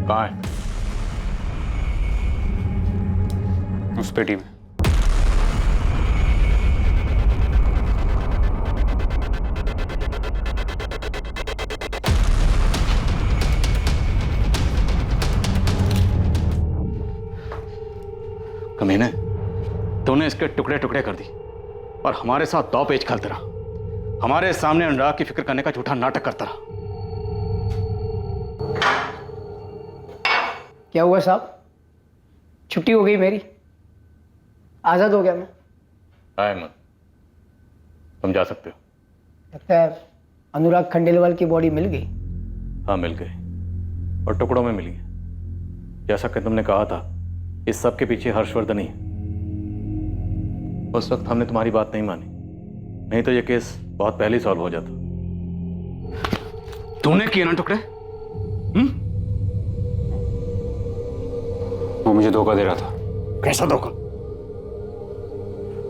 कहाँ है? उस पेटी में। कमीने, तूने इसके टुकड़े टुकड़े कर दी और हमारे साथ दो पेच खेलता रहा। हमारे सामने अनुराग की फिक्र करने का झूठा नाटक करता रहा। क्या हुआ साहब? छुट्टी हो गई मेरी, आजाद हो गया मैं। अहमद, तुम जा सकते हो। लगता है अनुराग खंडेलवाल की बॉडी मिल गई। हाँ, मिल गई और टुकड़ों में मिली है। जैसा कि तुमने कहा था, इस सब के पीछे हर्षवर्धन ही है। उस वक्त हमने तुम्हारी बात नहीं मानी, नहीं तो ये केस बहुत पहले ही सॉल्व हो जाता। तूने किए ना टुकड़े? वो मुझे धोखा दे रहा था। कैसा धोखा?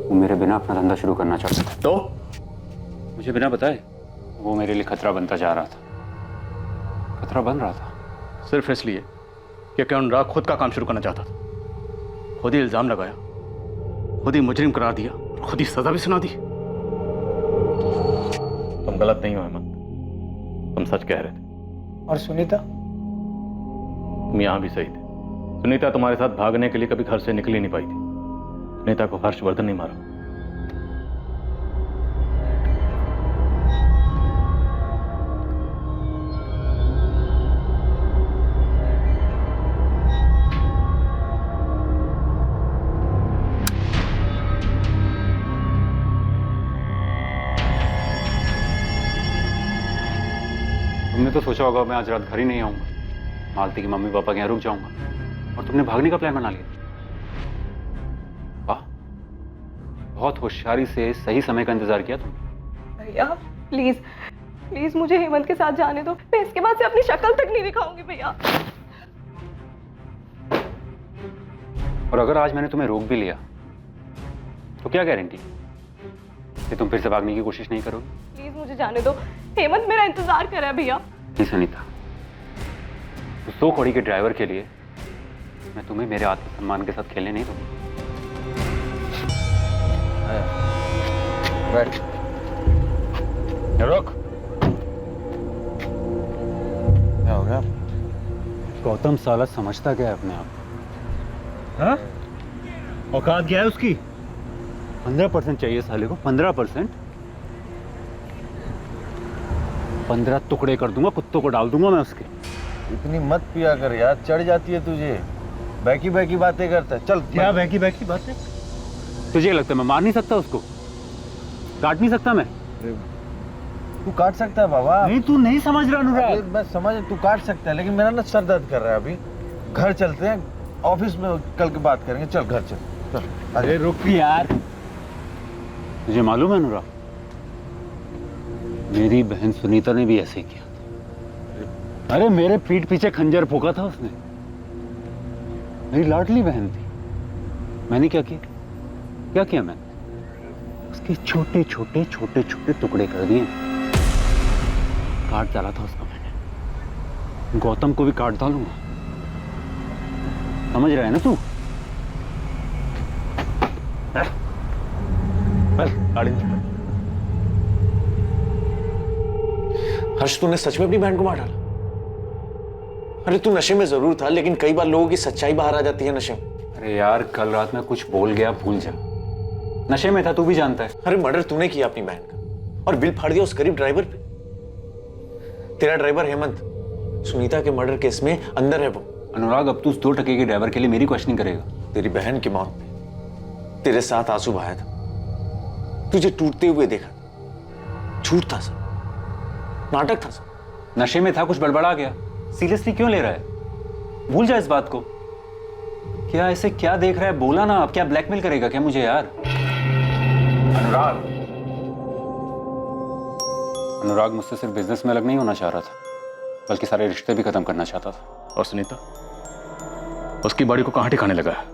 वो मेरे बिना अपना धंधा शुरू करना चाहता था। तो मुझे बिना बताए वो मेरे लिए खतरा बनता जा रहा था। खतरा बन रहा था सिर्फ इसलिए क्योंकि अनुराग खुद का काम शुरू करना चाहता था। खुद ही इल्जाम लगाया, खुद ही मुजरिम करार दिया और खुद ही सजा भी सुना दी। तुम गलत नहीं हो अहमद, तुम सच कह रहे थे। और सुनीता? तुम यहां भी सही थे। सुनीता तुम्हारे साथ भागने के लिए कभी घर से निकल ही नहीं पाई थी। सुनीता को हर्षवर्धन नहीं मारा। तुमने तो सोचा होगा मैं आज रात घर ही नहीं आऊंगा, मालती की मम्मी पापा के यहाँ रुक जाऊंगा, और तुमने भागने का प्लान बना लिया। वाह, बहुत होशियारी से सही समय का इंतजार किया तुमने। भैया प्लीज प्लीज मुझे हेमंत के साथ जाने दो। मैं इसके बाद से अपनी शक्ल तक नहीं दिखाऊंगी भैया। और अगर आज मैंने तुम्हें रोक भी लिया तो क्या गारंटी कि तुम फिर से भागने की कोशिश नहीं करोगे? प्लीज मुझे जाने दो, हेमंत मेरा इंतजार कर रहा है भैया। नहीं सुनीता, उस 2 कौड़ी के ड्राइवर के लिए मैं तुम्हें मेरे आत्मसम्मान के साथ खेलने नहीं दूंगा। बैठ। रुक। क्या हो गया? गौतम साला समझता क्या है अपने आप? हाँ? औकात क्या है उसकी? 15% चाहिए साले को, 15%। 15 टुकड़े कर दूंगा, कुत्तों को डाल दूंगा मैं उसके। इतनी मत पिया कर यार, चढ़ जाती है तुझे। बैकी बैकी बातें करता है। चल। क्या बैकी बैकी बातें? तुझे लगता है मैं मार नहीं सकता उसको? काट नहीं सकता मैं? तू काट सकता है बाबा। नहीं, तू नहीं समझ रहा अनुराग। मैं समझ, तू काट सकता है, लेकिन मेरा ना सर दर्द कर रहा है अभी। घर चलते हैं, ऑफिस में कल की बात करेंगे। चल घर चल। चल। अरे रुक यार, तुझे मालूम है अनुराग, मेरी बहन सुनीता ने भी ऐसे ही किया था। अरे मेरे पीठ पीछे खंजर फूंका था उसने। मेरी लाडली बहन थी। मैंने क्या किया? क्या किया मैंने? उसके छोटे छोटे छोटे छोटे टुकड़े कर दिए। काट डाला था उसको मैंने। गौतम को भी काट डालूंगा। समझ रहा है ना तू? गाड़ी हर्ष, तूने सच में अपनी बहन को मार डाला? अरे तू नशे में जरूर था, लेकिन कई बार लोगों की सच्चाई बाहर आ जाती है नशे में। अरे यार, कल रात में कुछ बोल गया, भूल जा। नशे में था, तू भी जानता है। अरे मर्डर तूने किया अपनी बहन का और बिल फाड़ दिया उस गरीब ड्राइवर पे। तेरा ड्राइवर हेमंत सुनीता के मर्डर केस में अंदर है वो। अनुराग, अब तू उस 2 टके के ड्राइवर के लिए मेरी क्वेश्चनिंग करेगा? तेरी बहन की मौत में तेरे साथ आंसू बहाया था, तुझे टूटते हुए देखा, झूठ था सब, नाटक था सब। नशे में था, कुछ बड़बड़ा गया। सीरियसली क्यों ले रहा है? भूल जा इस बात को। क्या ऐसे क्या देख रहा है? बोला ना। अब क्या ब्लैकमेल करेगा क्या मुझे यार? अनुराग मुझसे सिर्फ बिजनेस में अलग नहीं होना चाह रहा था, बल्कि सारे रिश्ते भी खत्म करना चाहता था। और सुनीता, उसकी बॉडी को कहां ठिकाने लगा है?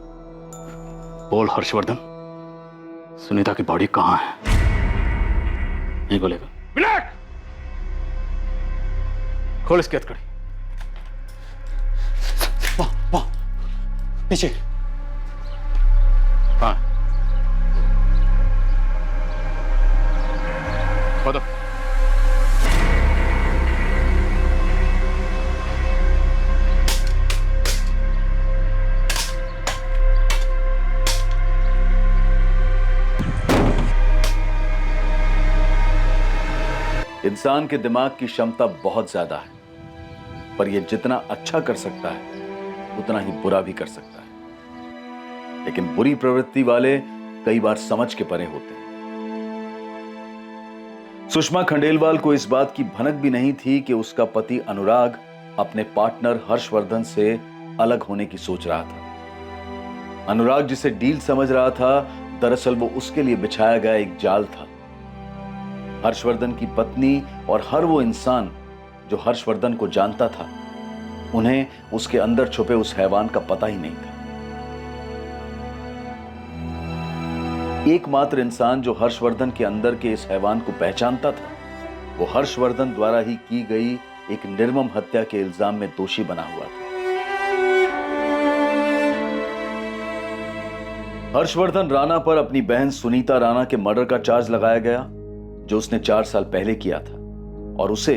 बोल हर्षवर्धन, सुनीता की बॉडी कहां है? नहीं बोलेगा? विनायक, खोल इसकी हथकड़ी। वाह, पीछे। हाँ, खोदो। इंसान के दिमाग की क्षमता बहुत ज्यादा है, पर यह जितना अच्छा कर सकता है उतना ही बुरा भी कर सकता है। लेकिन बुरी प्रवृत्ति वाले कई बार समझ के परे होते हैं। सुषमा खंडेलवाल को इस बात की भनक भी नहीं थी कि उसका पति अनुराग अपने पार्टनर हर्षवर्धन से अलग होने की सोच रहा था। अनुराग जिसे डील समझ रहा था, दरअसल वो उसके लिए बिछाया गया एक जाल था। हर्षवर्धन की पत्नी और हर वो इंसान जो हर्षवर्धन को जानता था, उन्हें उसके अंदर छुपे उस हैवान का पता ही नहीं था। एकमात्र इंसान जो हर्षवर्धन के अंदर के इस हैवान को पहचानता था, वो हर्षवर्धन द्वारा ही की गई एक निर्मम हत्या के इल्जाम में दोषी बना हुआ था। हर्षवर्धन राणा पर अपनी बहन सुनीता राणा के मर्डर का चार्ज लगाया गया, जो उसने 4 साल पहले किया था, और उसे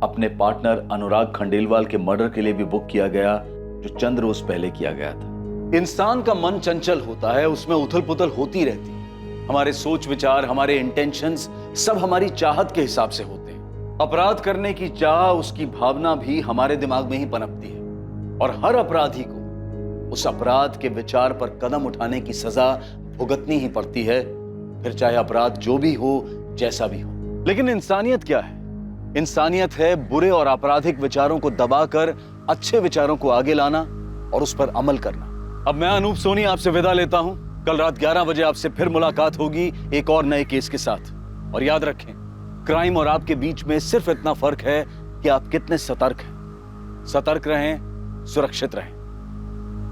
अपने पार्टनर अनुराग खंडेलवाल के मर्डर के लिए भी बुक किया गया, जो चंद रोज पहले किया गया था। इंसान का मन चंचल होता है, उसमें उथल पुथल होती रहती है। हमारे सोच विचार, हमारे इंटेंशंस सब हमारी चाहत के हिसाब से होते हैं। अपराध करने की चाह, उसकी भावना भी हमारे दिमाग में ही पनपती है, और हर अपराधी को उस अपराध के विचार पर कदम उठाने की सजा भुगतनी ही पड़ती है, फिर चाहे अपराध जो भी हो, जैसा भी हो। लेकिन इंसानियत क्या है? इंसानियत है बुरे और आपराधिक विचारों को दबाकर अच्छे विचारों को आगे लाना और उस पर अमल करना। अब मैं अनूप सोनी आपसे विदा लेता हूं। कल रात 11 बजे आपसे फिर मुलाकात होगी एक और नए केस के साथ। और याद रखें, क्राइम और आपके बीच में सिर्फ इतना फर्क है कि आप कितने सतर्क हैं। सतर्क रहें, सुरक्षित रहें।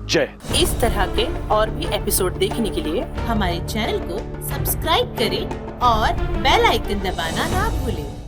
जय। इस तरह के और भी एपिसोड देखने के लिए हमारे चैनल को सब्सक्राइब करें और बेल आइकन दबाना ना भूलें।